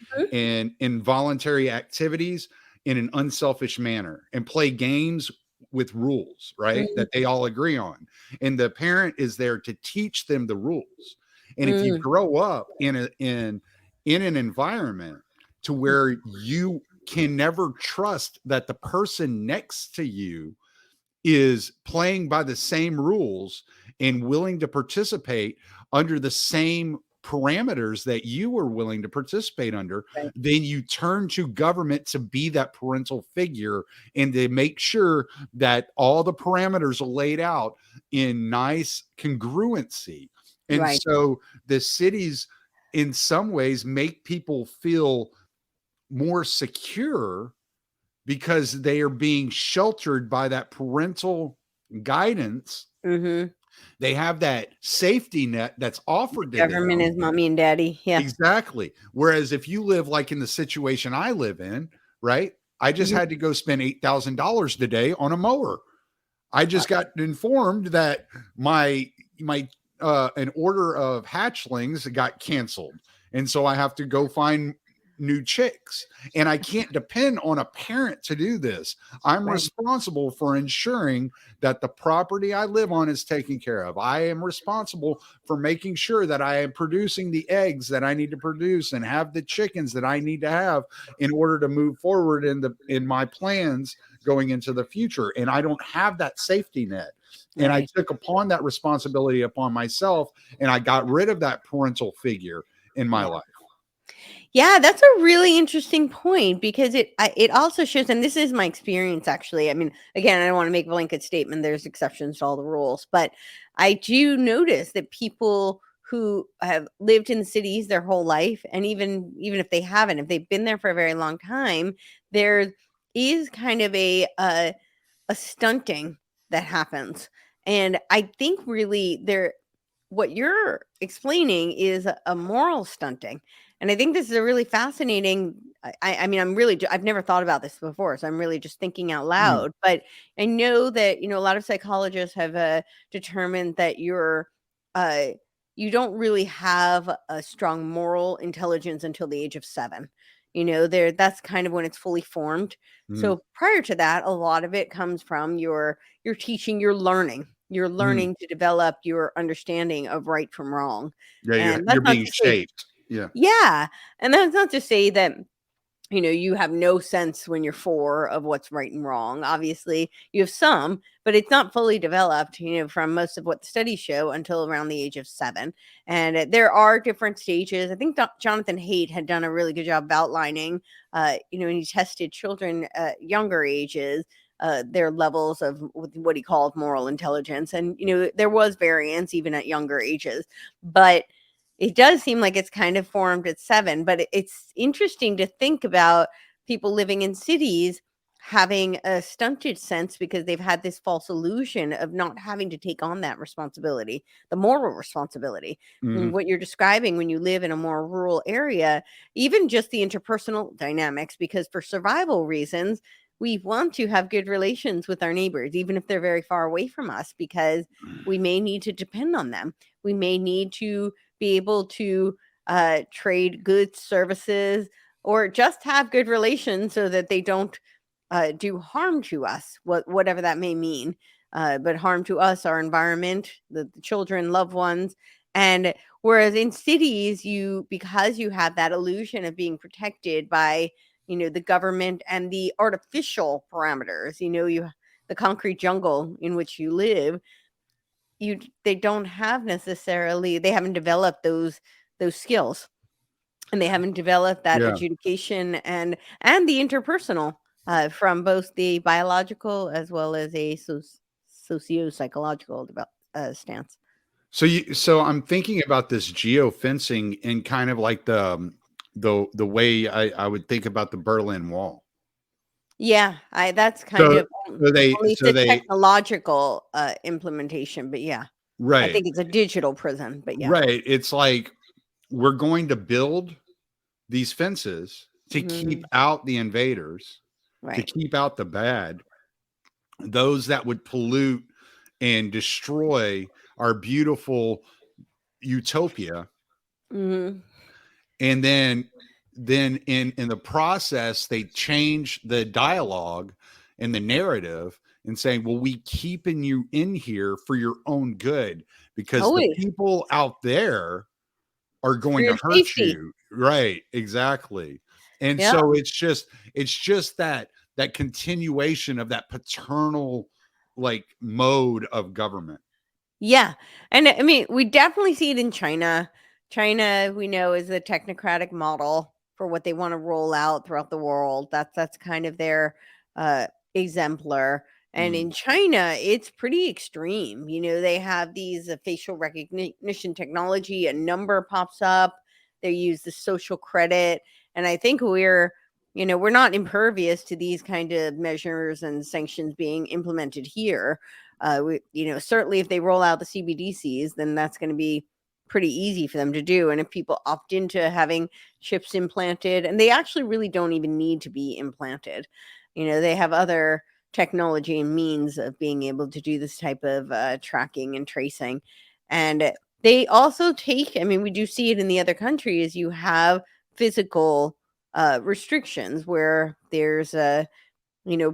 voluntary activities in an unselfish manner and play games with rules, right? That they all agree on. And the parent is there to teach them the rules. And if you grow up in an environment to where you can never trust that the person next to you is playing by the same rules and willing to participate under the same parameters that you were willing to participate under, Right. then you turn to government to be that parental figure and to make sure that all the parameters are laid out in nice congruency. And Right. so the cities in some ways make people feel more secure because they are being sheltered by that parental guidance. Mm-hmm. They have that safety net that's offered to Government them. is mommy and daddy. Yeah. Exactly. Whereas if you live like in the situation I live in, right? I just Mhm. had to go spend $8,000 today on a mower. I just got informed that my an order of hatchlings got canceled. And so I have to go find new chicks. And I can't depend on a parent to do this. I'm Right. responsible for ensuring that the property I live on is taken care of. I am responsible for making sure that I am producing the eggs that I need to produce and have the chickens that I need to have in order to move forward in my plans going into the future. And I don't have that safety net. And I Right. took upon that responsibility upon myself, and I got rid of that parental figure in my Yeah. life. Yeah, that's a really interesting point because it also shows, and this is my experience actually. I mean, again, I don't want to make a blanket statement. There's exceptions to all the rules, but I do notice that people who have lived in cities their whole life, and even if they haven't, if they've been there for a very long time, there is kind of a stunting that happens, and I think really what you're explaining is a moral stunting. And I think this is a really fascinating. I mean, I've never thought about this before, so I'm really just thinking out loud. But I know that a lot of psychologists have determined that you don't really have a strong moral intelligence until the age of 7. That's kind of when it's fully formed. Mm. So prior to that, a lot of it comes from your teaching, your learning. You're learning to develop your understanding of right from wrong. Yeah, And you're that's not being to say, shaped. Yeah. yeah. And that's not to say that, you have no sense when you're 4 of what's right and wrong. Obviously, you have some, but it's not fully developed, from most of what the studies show until around the age of 7. And there are different stages. I think Jonathan Haidt had done a really good job of outlining, when he tested children at younger ages, their levels of what he called moral intelligence. And, there was variance even at younger ages. But it does seem like it's kind of formed at 7, but it's interesting to think about people living in cities having a stunted sense because they've had this false illusion of not having to take on that responsibility, the moral responsibility. And Mhm. what you're describing when you live in a more rural area, even just the interpersonal dynamics, because for survival reasons, we want to have good relations with our neighbors, even if they're very far away from us, because we may need to depend on them. We may need to be able to trade goods, services, or just have good relations so that they don't do harm to us, whatever that may mean. But harm to us, our environment, the children, loved ones. And whereas in cities, because you have that illusion of being protected by, the government and the artificial parameters, the concrete jungle in which you live, they don't have necessarily, they haven't developed those skills, and they haven't developed that Yeah. adjudication and the interpersonal, from both the biological as well as a socio-psychological stance. So I'm thinking about this geofencing and kind of like the way I would think about the Berlin Wall. Yeah, that's kind So of so they only so it's a they technological implementation, but yeah, I right. think it's a digital prison, but yeah. Right. It's like we're going to build these fences to keep Mhm. out the invaders, to Right. keep out the bad, those that would pollute and destroy our beautiful utopia. Mhm. And then in the process they change the dialogue and the narrative and saying, well, we keeping you in here for your own good because the Always. people out there are For going your to hurt safety. you. Right, exactly. And Yeah. so it's just that continuation of that paternal like mode of government. Yeah. And I mean, we definitely see it in China China, we know, is a technocratic model for what they want to roll out throughout the world. That's kind of their exemplar. And in China, it's pretty extreme. They have these facial recognition technology. A number pops up. They use the social credit. And I think we're not impervious to these kind of measures and sanctions being implemented here. Certainly if they roll out the CBDCs, then that's going to be pretty easy for them to do. And if people opt into having chips implanted, and they actually really don't even need to be implanted, they have other technology and means of being able to do this type of tracking and tracing. And they also we do see it in the other countries. You have physical restrictions where there's a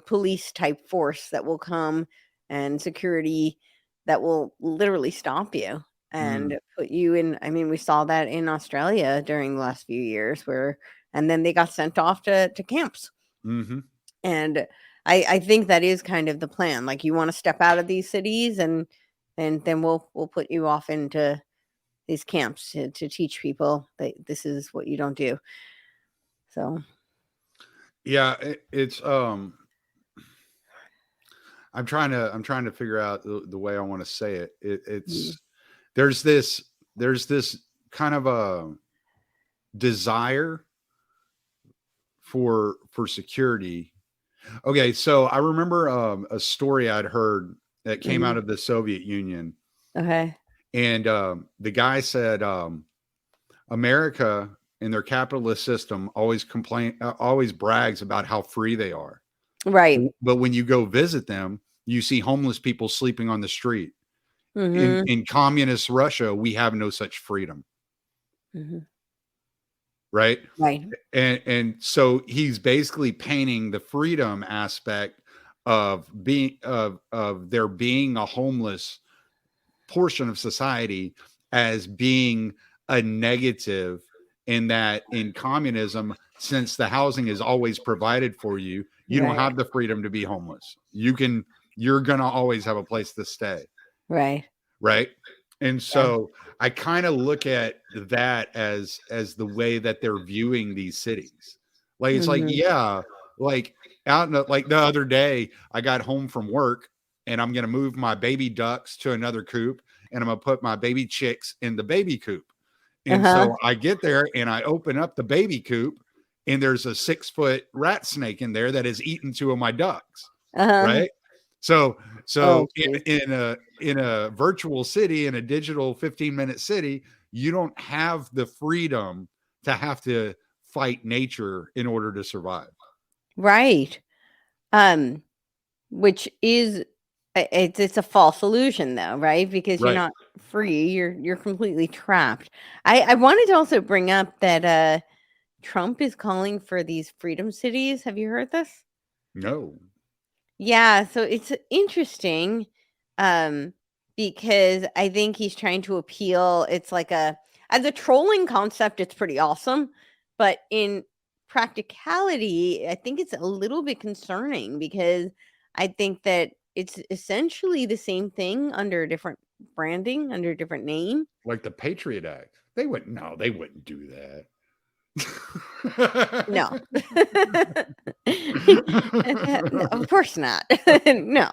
police type force that will come and security that will literally stop you and put you in. We saw that in Australia during the last few years and then they got sent off to camps. And I think that is kind of the plan. Like, you want to step out of these cities and then we'll put you off into these camps to teach people that this is what you don't do. So yeah, it's I'm trying to figure out the way I want to say it. It's there's this kind of a desire for security. Okay, so I remember a story I'd heard that came out of the Soviet Union. Okay. And the guy said America in their capitalist system always brags about how free they are. Right. But when you go visit them, you see homeless people sleeping on the street. In communist Russia, we have no such freedom. Right. And so he's basically painting the freedom aspect of being of there being a homeless portion of society as being a negative, in that in communism, since the housing is always provided for you, you don't have the freedom to be homeless. You're going to always have a place to stay. Right. And so I kind of look at that as the way that they're viewing these cities. Like, it's like, like out in like the other day, I got home from work and I'm going to move my baby ducks to another coop and I'm going to put my baby chicks in the baby coop. And so I get there and I open up the baby coop and there's a 6-foot rat snake in there that has eaten 2 of my ducks. Right. So in a virtual city, in a digital 15-minute city, you don't have the freedom to have to fight nature in order to survive. Right. Which is it's a false illusion though, right? Because you're not free, you're completely trapped. I wanted to also bring up that Trump is calling for these freedom cities. Have you heard this? No. Yeah, so it's interesting because I think he's trying to appeal. It's like as a trolling concept, it's pretty awesome, but in practicality, I think it's a little bit concerning because I think that it's essentially the same thing under a different branding, under a different name. Like the Patriot Act. They wouldn't do that. No. No, of course not. No.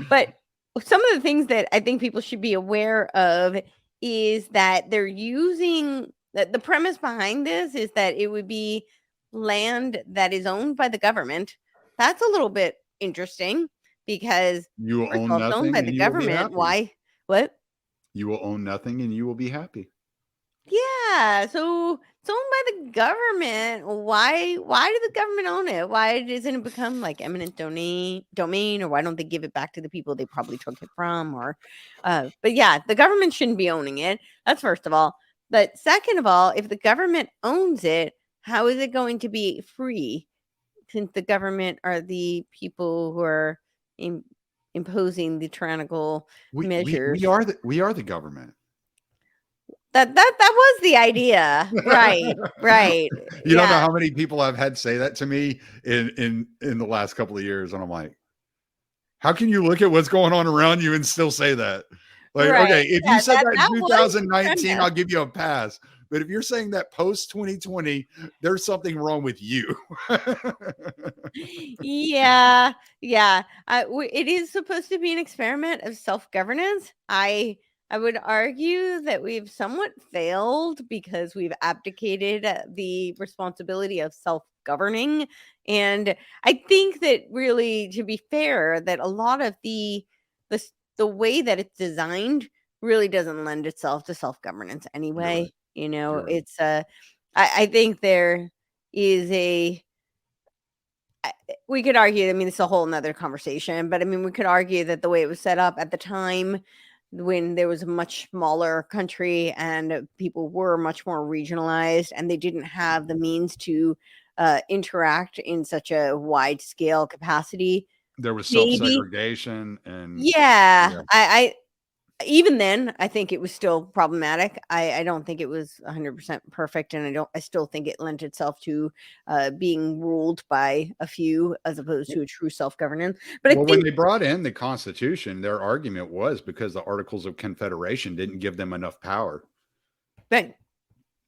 But some of the things that I think people should be aware of is that they're using the premise behind this is that it would be land that is owned by the government. That's a little bit interesting because you will own nothing owned by the government. Why? What? You will own nothing and you will be happy. Yeah, so it's owned by the government. Why did the government own it? Why doesn't it become like eminent domain, or why don't they give it back to the people they probably took it from? Or, but yeah, the government shouldn't be owning it. That's first of all. But second of all, if the government owns it, how is it going to be free? Since the government are the people who are imposing the tyrannical measures. We are the government. That was the idea. Right. You don't know how many people I've had say that to me in the last couple of years. And I'm like, how can you look at what's going on around you and still say that? Like, Right. okay, if Yeah, you said that that in was 2019, premise. I'll give you a pass. But if you're saying that post 2020, there's something wrong with you. Yeah, yeah. It is supposed to be an experiment of self-governance. I would argue that we've somewhat failed because we've abdicated the responsibility of self-governing, and I think that really, to be fair, that a lot of the way that it's designed really doesn't lend itself to self-governance You're anyway. right. You know, You're right. it's I think there is we could argue, I mean, it's a whole nother conversation, but I mean, we could argue that the way it was set up at the time when there was a much smaller country and people were much more regionalized and they didn't have the means to interact in such a wide scale capacity. There was Maybe, self-segregation and yeah, yeah. I even then, I think it was still problematic. I don't think it was 100% perfect, and I still think it lent itself to being ruled by a few as opposed to a true self-governance. But I Well, when think they brought in the Constitution, their argument was because the Articles of Confederation didn't give them enough power. right.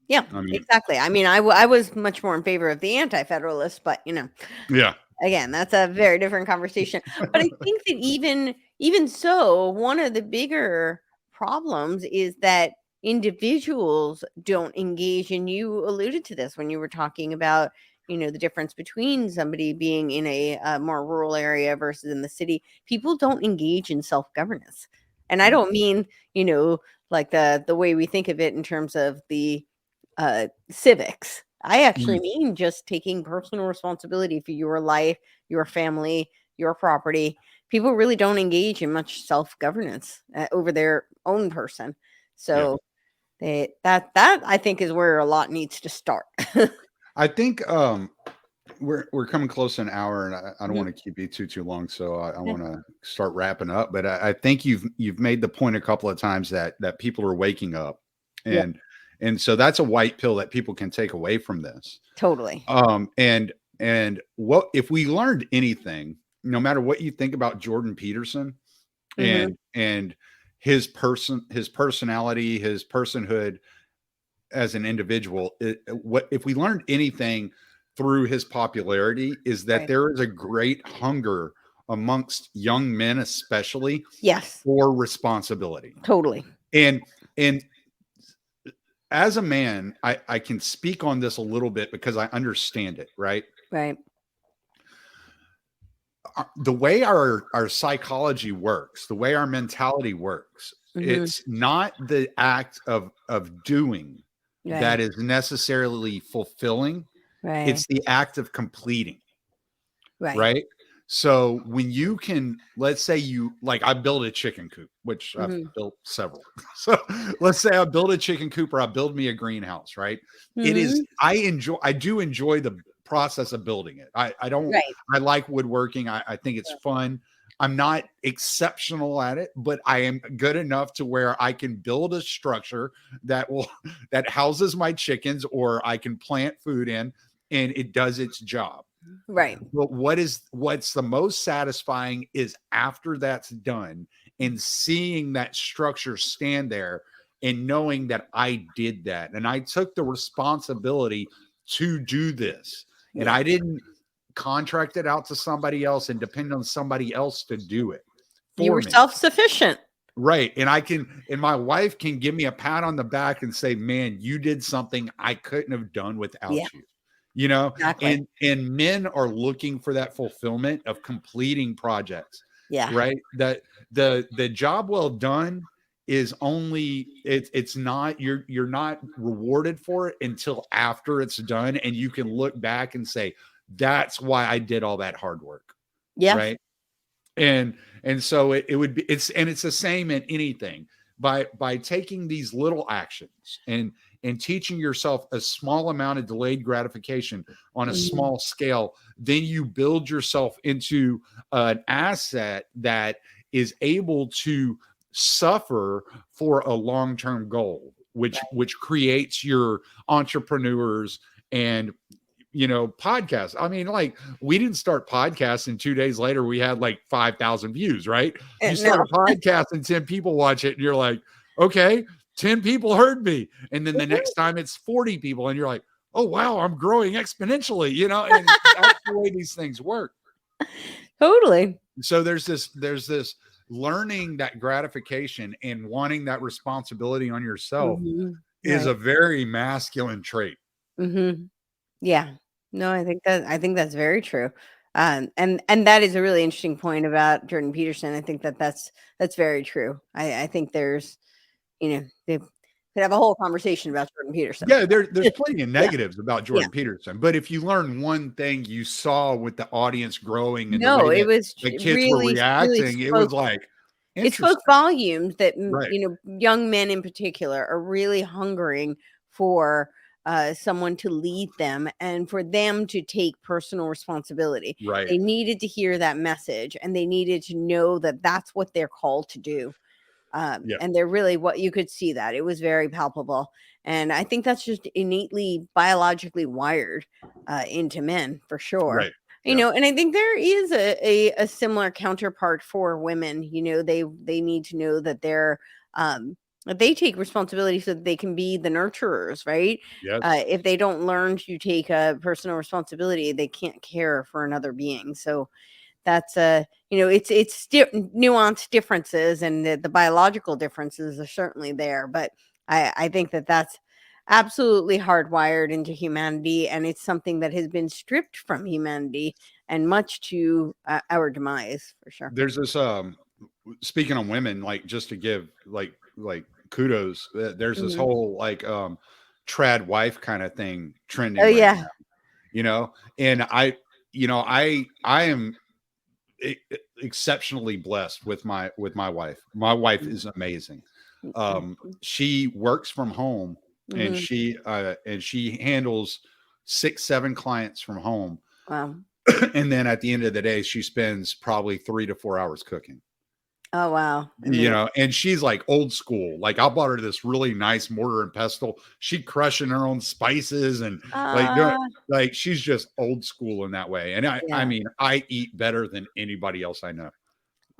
Yeah, I mean, exactly. I mean, I was much more in favor of the anti-federalists, but yeah. again, that's a very different conversation. But I think that even so, one of the bigger problems is that individuals don't engage, and you alluded to this when you were talking about the difference between somebody being in a more rural area versus in the city. People don't engage in self-governance, and I don't mean like the way we think of it in terms of the civics. I actually Mm. mean just taking personal responsibility for your life, your family, your property. People really don't engage in much self-governance over their own person. Yeah. So that I think is where a lot needs to start. I think we're coming close to an hour, and I don't Mhm. want to keep you too long, so I Yeah. want to start wrapping up. But I think you've made the point a couple of times that people are waking up, Yeah, and so that's a white pill that people can take away from this. totally. And what if we learned anything, no matter what you think about Jordan Peterson Hmm. and his personality, his personhood as an individual, what if we learned anything through his popularity is that Right. there is a great hunger amongst young men, especially Yes, for responsibility. totally. And as a man, I can speak on this a little bit because I understand it, right? Right. The way our psychology works, the way our mentality works, Hmm. it's not the act of doing Right. that is necessarily fulfilling. Right. It's the act of completing, Right. right? So when you can, let's say I build a chicken coop, which I've Hmm. built several. So let's say I build a chicken coop or I build me a greenhouse, right? It is, Hmm. I do enjoy the process of building it. I don't, Right. I like woodworking. I think it's fun. I'm not exceptional at it, but I am good enough to where I can build a structure that houses my chickens, or I can plant food in, and it does its job. Right. But what's the most satisfying is after that's done and seeing that structure stand there and knowing that I did that and I took the responsibility to do this, and Yeah. I didn't contract it out to somebody else and depend on somebody else to do it You for were me. self-sufficient. Right. And my wife can give me a pat on the back and say, "Man, you did something I couldn't have done Yeah, without you." You know, exactly. and men are looking for that fulfillment of completing projects, Yeah. right? That the job well done is only it's not you're not rewarded for it until after it's done, and you can look back and say, that's why I did all that hard work, Yeah. right? And so it would be it's the same in anything. By taking these little actions and teaching yourself a small amount of delayed gratification on a Mhm. small scale, then you build yourself into an asset that is able to suffer for a long-term goal, which creates your entrepreneurs and podcasts. I mean, like, we didn't start podcasts and 2 days later we had like 5,000 views, right? You start No. a podcast and 10 people watch it and you're like, okay, 10 people heard me. And then the next time it's 40 people and you're like, oh, wow, I'm growing exponentially, and that's the way these things work. Totally. So there's this learning that gratification and wanting that responsibility on yourself is a very masculine trait. Yeah. No, I think that's very true. And that is a really interesting point about Jordan Peterson. I think that's very true. I think there's, they could have a whole conversation about Jordan Peterson. Yeah, there's plenty of negatives about Jordan Peterson, but if you learn one thing you saw with the audience growing and the way it was the kids really, were reacting, it was like it spoke volumes that Right. young men in particular are really hungering for someone to lead them and for them to take personal responsibility. Right. They needed to hear that message, and they needed to know that that's what they're called to do. And they're really, what you could see, that it was very palpable. And I think that's just innately biologically wired into men, for sure. Right. And I think there is a similar counterpart for women. They need to know that they're that they take responsibility so that they can be the nurturers, right? Yes. If they don't learn to take a personal responsibility, they can't care for another being. So that's it's nuanced differences, and the biological differences are certainly there. But I think that's absolutely hardwired into humanity, and it's something that has been stripped from humanity, and much to our demise, for sure. There's this speaking on women, like, just to give like kudos, there's this whole like trad wife kind of thing trending now, and I am exceptionally blessed with my wife. My wife is amazing. She works from home, and she handles 6-7 clients from home. Wow. And then at the end of the day, she spends probably 3 to 4 hours cooking. Oh, wow. And she's like old school. Like, I bought her this really nice mortar and pestle. She crushing her own spices and like she's just old school in that way. And I mean, I eat better than anybody else I know.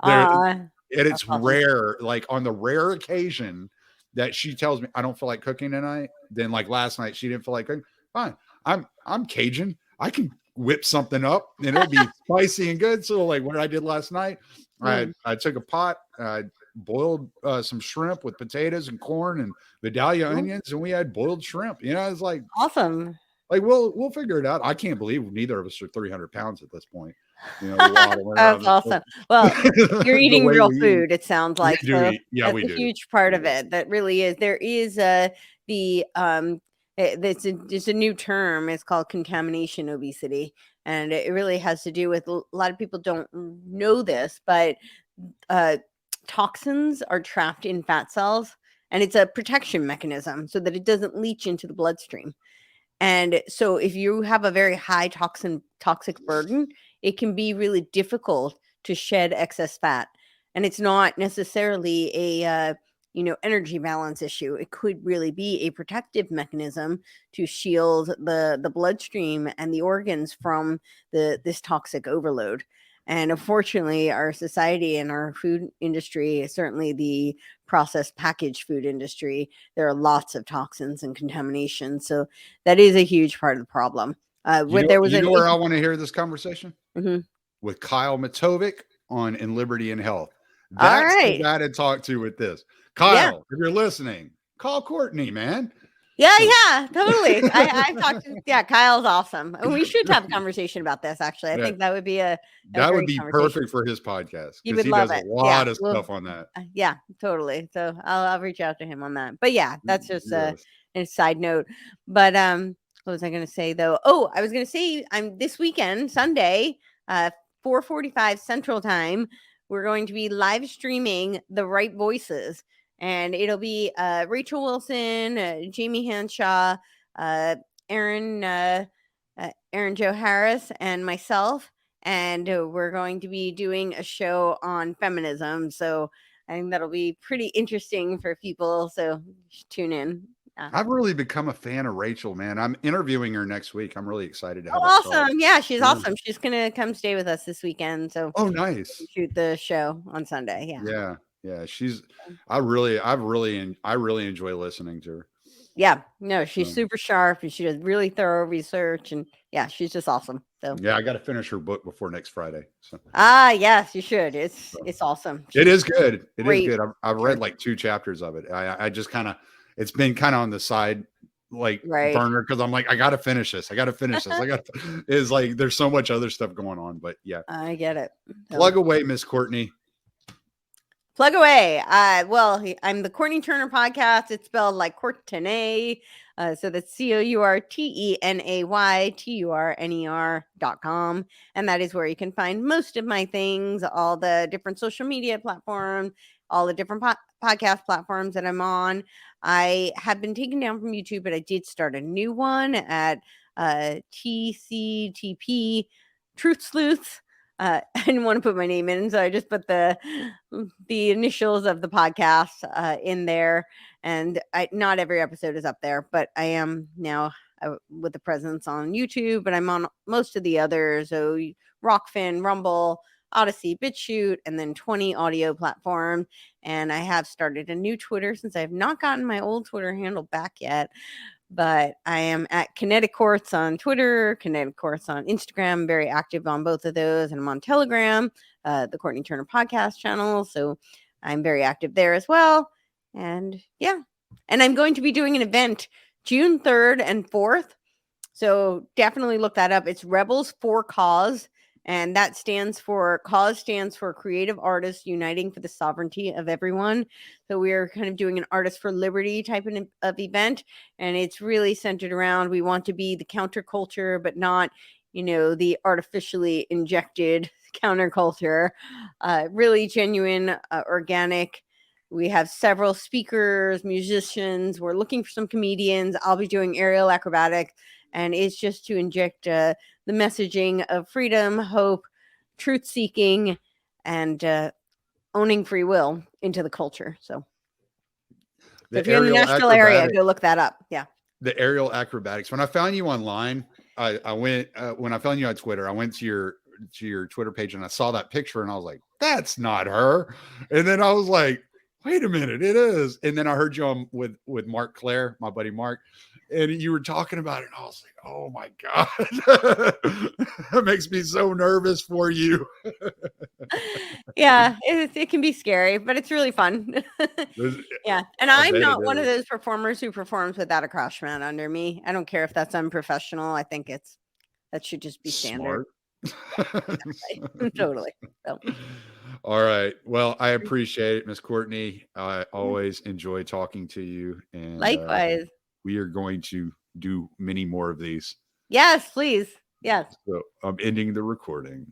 And it's awesome. Rare, like on the rare occasion that she tells me I don't feel like cooking tonight. Then, like last night, she didn't feel like cooking. Fine, I'm Cajun. I can whip something up and it'll be spicy and good. So, like what I did last night, I took a pot, I boiled some shrimp with potatoes and corn and Vidalia onions, and we had boiled shrimp. It's like awesome. Like, we'll figure it out. I can't believe neither of us are 300 pounds at this point. That's awesome. Well, you're eating real food, it sounds like. We do. That's a huge part of it. That really is. There is it's a new term. It's called contamination obesity, and it really has to do with, a lot of people don't know this, but toxins are trapped in fat cells, and it's a protection mechanism so that it doesn't leach into the bloodstream. And so if you have a very high toxic burden, it can be really difficult to shed excess fat. And it's not necessarily a energy balance issue. It could really be a protective mechanism to shield the bloodstream and the organs from this toxic overload. And unfortunately, our society and our food industry, certainly the processed packaged food industry, there are lots of toxins and contamination. So that is a huge part of the problem. Where I want to hear this conversation? Mm-hmm. With Kyle Matovic on In Liberty and Health. That's the guy to talk to with this. Kyle, if you're listening, call Courtenay, man. Yeah, totally. I've talked to, Kyle's awesome. We should have a conversation about this, actually. I think that would be that would be perfect for his podcast. He would love does it. A lot of stuff on that. Yeah, totally. So I'll reach out to him on that. But yeah, that's just a side note. But what was I going to say though? Oh, I was going to say I'm this weekend, Sunday, 4:45 Central Time. We're going to be live streaming The Right Voices. And it'll be Rachel Wilson, Jamie Hanshaw, Aaron Joe Harris, and myself. And we're going to be doing a show on feminism. So I think that'll be pretty interesting for people. So tune in. Yeah. I've really become a fan of Rachel, man. I'm interviewing her next week. I'm really excited to have Oh, that talk. awesome. Yeah, she's Yeah. awesome. She's gonna come stay with us this weekend. So Oh, we nice. can shoot the show on Sunday. Yeah. Yeah. Yeah. I really enjoy listening to her. Yeah. No, she's So, super sharp and she does really thorough research. And yeah, she's just awesome. So yeah, I got to finish her book before next Friday. So, yes, you should. It's awesome. it is good. It is Great. good. I've read like 2 chapters of it. I just kind of, it's been kind of on the side, like Right. burner. Cause I'm like, I got to finish this. Is like, there's so much other stuff going on, but yeah. I get it. So, Plug away, Miss Courtenay. plug away. Well, I'm the Courtenay Turner podcast. It's spelled like Courtenay. So that's COURTENAYTURNER.com. And that is where you can find most of my things, all the different social media platforms, all the different podcast platforms that I'm on. I have been taken down from YouTube, but I did start a new one at TCTP Truth Sleuths. I didn't want to put my name in, so I just put the initials of the podcast in there. And not every episode is up there, but I am now with the presence on YouTube, but I'm on most of the others. So Rockfin, Rumble, Odyssey, BitChute, and then 20 audio platforms. And I have started a new Twitter since I have not gotten my old Twitter handle back yet. But I am at Kinetic Course on Twitter, Kinetic Course on Instagram, very active on both of those. And I'm on Telegram, the Courtenay Turner podcast channel. So I'm very active there as well. And yeah, and I'm going to be doing an event June 3rd and 4th. So definitely look that up. It's Rebels for Cause. And that stands for creative artists uniting for the sovereignty of everyone. So we are kind of doing an artist for liberty type of event. And it's really centered around, we want to be the counterculture, but not, the artificially injected counterculture, really genuine, organic. We have several speakers, musicians. We're looking for some comedians. I'll be doing aerial acrobatics. And it's just to inject the messaging of freedom, hope, truth-seeking, and owning free will into the culture. So if you're in the Nashville area, go look that up. Yeah. The aerial acrobatics. When I found you online, I went when I found you on Twitter, I went to your Twitter page and I saw that picture and I was like, that's not her. And then I was like, wait a minute, it is. And then I heard you on with Marc Clair, my buddy Marc, and you were talking about it. And I was like, oh my God, that makes me so nervous for you. Yeah, it can be scary, but it's really fun. Yeah. And I'm not one of those performers who performs without a crash mat under me. I don't care if that's unprofessional. I think that should just be standard. Totally. So. All right. Well, I appreciate it, Miss Courtenay. I always enjoy talking to you. And likewise. We are going to do many more of these. Yes, please. Yes. So I'm ending the recording.